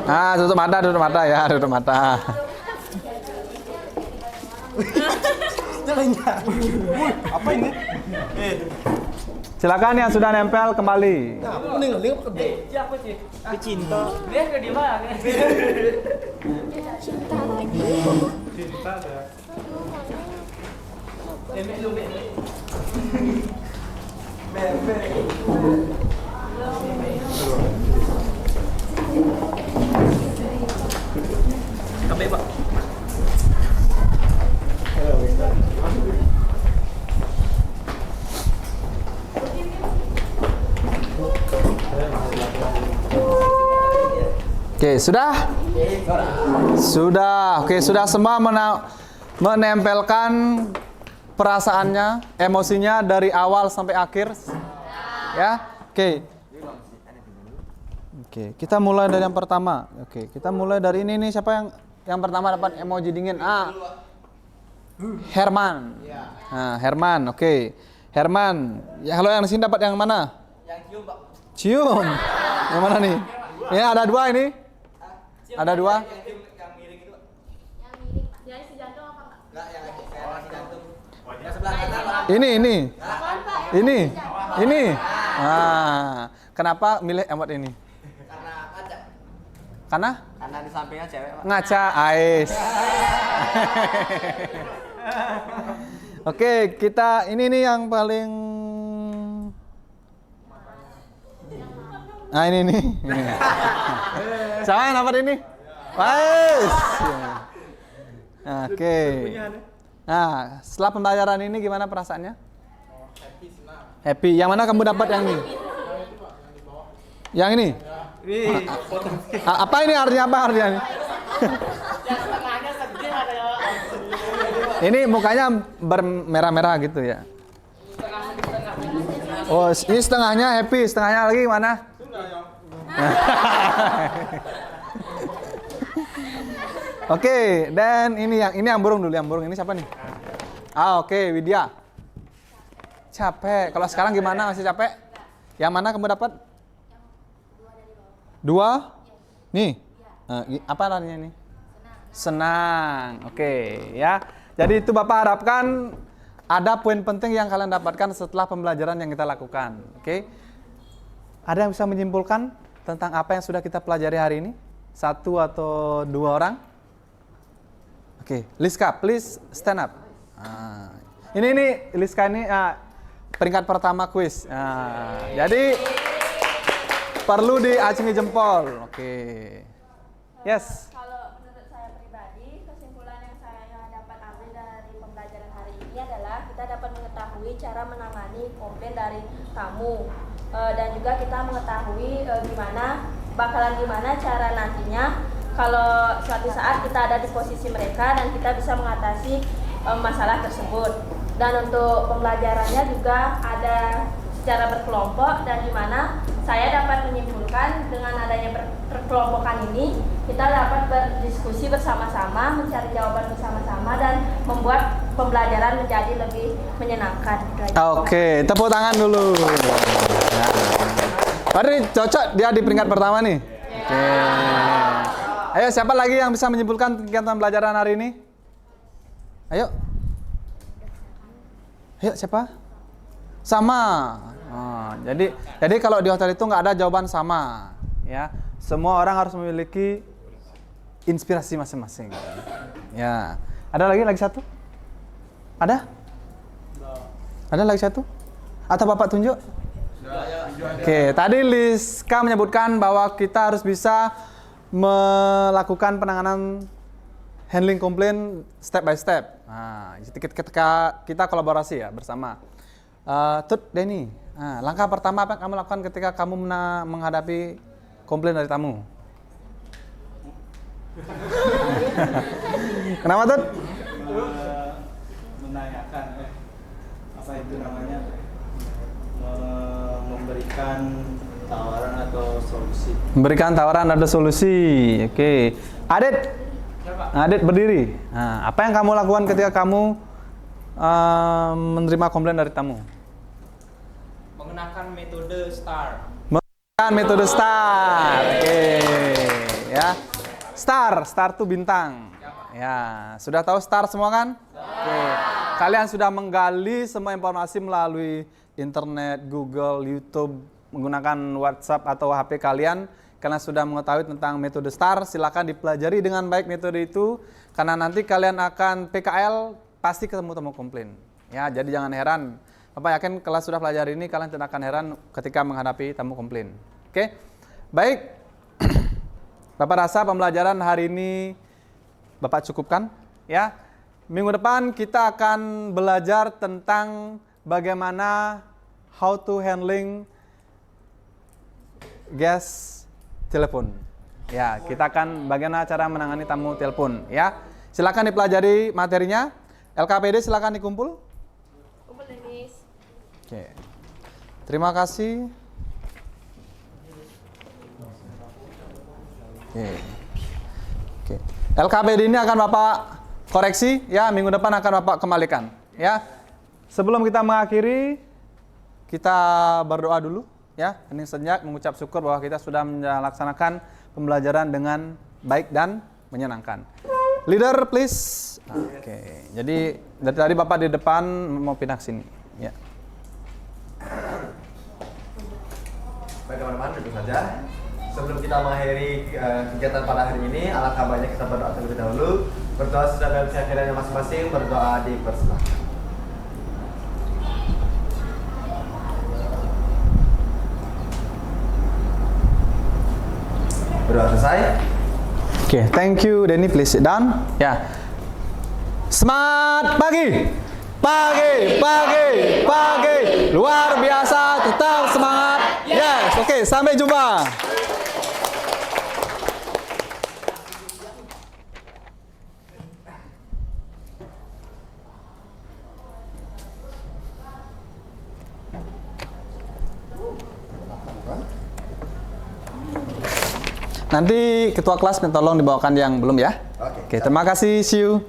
Ah, tutup mata ya, tutup mata. Apa ini? Silakan yang sudah nempel kembali. Nah, apa nih ngeling apa gede? Siapa sih? Cinta. Dia ke di mana? Cinta lagi. Cinta ya. Kabe, Pak. Oke, sudah? Sudah. Oke, sudah semua menempelkan perasaannya, emosinya dari awal sampai akhir. Ya. Oke. Oke, kita mulai dari yang pertama. Oke, kita mulai dari ini nih. Siapa yang pertama dapat emoji dingin? Herman. Nah, Herman. Oke. Herman. Ya, kalau yang di sini dapat yang mana? Yang cium, Pak. Cium. Yang mana nih? Ya, ada dua ini. Ada dua. Yang miring itu. Yang miring. Yang si jantung apa enggak? Enggak, yang kayak si jantung. Yang sebelah kanan, Pak. Ini. Ini. Ah, kenapa milih emot ini? Karena kaca. Karena? Karena di sampingnya cewek, Pak. Ngaca, ais. Oke, kita ini nih yang paling. Nah, ini nih. Siapa yang dapat ini? Ais. Oke. Nah, setelah pembelajaran ini gimana perasaannya? Happy. Yang mana kamu dapat yang ini? Yang ini? Apa ini artinya apa artinya ini? Ini mukanya bermerah-merah gitu ya. Oh, ini setengahnya happy, setengahnya lagi mana? Oke, dan ini yang burung dulu, yang burung ini siapa nih? Oke, Widya. Capek. Kalau sekarang gimana? Masih capek? Yang mana kamu dapat? Dua? Nih. Apa artinya ini? Senang. Oke, ya. Jadi itu Bapak harapkan ada poin penting yang kalian dapatkan setelah pembelajaran yang kita lakukan. Oke. Ada yang bisa menyimpulkan tentang apa yang sudah kita pelajari hari ini? Satu atau dua orang? Oke, Liska, please stand up. Ini Liska ini peringkat pertama kuis. Jadi perlu diacungi jempol. Oke. Yes. Kalau menurut saya pribadi, kesimpulan yang saya dapat ambil dari pembelajaran hari ini adalah kita dapat mengetahui cara menangani komplain dari tamu. dan juga kita mengetahui bakalan gimana cara nantinya kalau suatu saat kita ada di posisi mereka dan kita bisa mengatasi masalah tersebut. Dan untuk pembelajarannya juga ada secara berkelompok dan di mana saya dapat menyimpulkan dengan adanya perkelompokan ini kita dapat berdiskusi bersama-sama, mencari jawaban bersama-sama dan membuat pembelajaran menjadi lebih menyenangkan. Oke, tepuk tangan dulu. Nah. Padahal cocok dia di peringkat pertama nih. Oke. Ayo, siapa lagi yang bisa menyimpulkan kegiatan pembelajaran hari ini? Ayo. Ayo, siapa? Sama. Oh, jadi kalau di hotel itu nggak ada jawaban sama, ya. Semua orang harus memiliki inspirasi masing-masing. Ya. Ada lagi satu? Ada? Ada lagi satu? Atau Bapak tunjuk? Oke, tadi Liska menyebutkan bahwa kita harus bisa melakukan penanganan handling komplain step by step. Nah, ketika kita kolaborasi ya bersama. Tut, Denny, langkah pertama apa yang kamu lakukan ketika kamu menghadapi komplain dari tamu? Kenapa, Tut? Menanyakan apa itu namanya, memberikan tawaran atau solusi. Memberikan tawaran atau solusi. Oke. Adit berdiri. Nah, apa yang kamu lakukan ketika kamu menerima komplain dari tamu? Menggunakan metode STAR. Menggunakan metode STAR. Oke. Ya. STAR itu bintang. Ya, sudah tahu STAR semua kan? Oke. Kalian sudah menggali semua informasi melalui internet, Google, YouTube, menggunakan WhatsApp atau HP kalian. Karena sudah mengetahui tentang metode STAR, silakan dipelajari dengan baik metode itu. Karena nanti kalian akan PKL pasti ketemu tamu komplain. Ya, jadi jangan heran. Bapak yakin kalau sudah pelajari ini kalian tidak akan heran ketika menghadapi tamu komplain. Oke, baik. Bapak rasa pembelajaran hari ini Bapak cukupkan. Ya, minggu depan kita akan belajar tentang bagaimana how to handling guest telepon. Ya, kita akan bagaimana cara menangani tamu telepon. Ya, silakan dipelajari materinya. LKPD silakan dikumpul. Kumpul, Denis. Oke. Terima kasih. Oke. LKPD ini akan Bapak koreksi ya, minggu depan akan Bapak kembalikan ya. Sebelum kita mengakhiri, kita berdoa dulu ya. Hening sejenak mengucap syukur bahwa kita sudah melaksanakan pembelajaran dengan baik dan menyenangkan. Leader please. Oke. Jadi dari tadi Bapak di depan mau pindah ke sini ya. Baik teman-teman, tentu saja sebelum kita mengakhiri kegiatan pada hari ini, alangkah baiknya kita berdoa terlebih dahulu. Berdoa sudah dalam keyakinannya masing-masing, berdoa dipersilahkan. Berdoa selesai. Oke, thank you Denny, please sit down. Ya. Semangat pagi. Pagi. Luar biasa, tetap semangat. Yes, oke, sampai jumpa. Nanti ketua kelas tolong dibawakan yang belum ya. Oke, terima kasih, see you.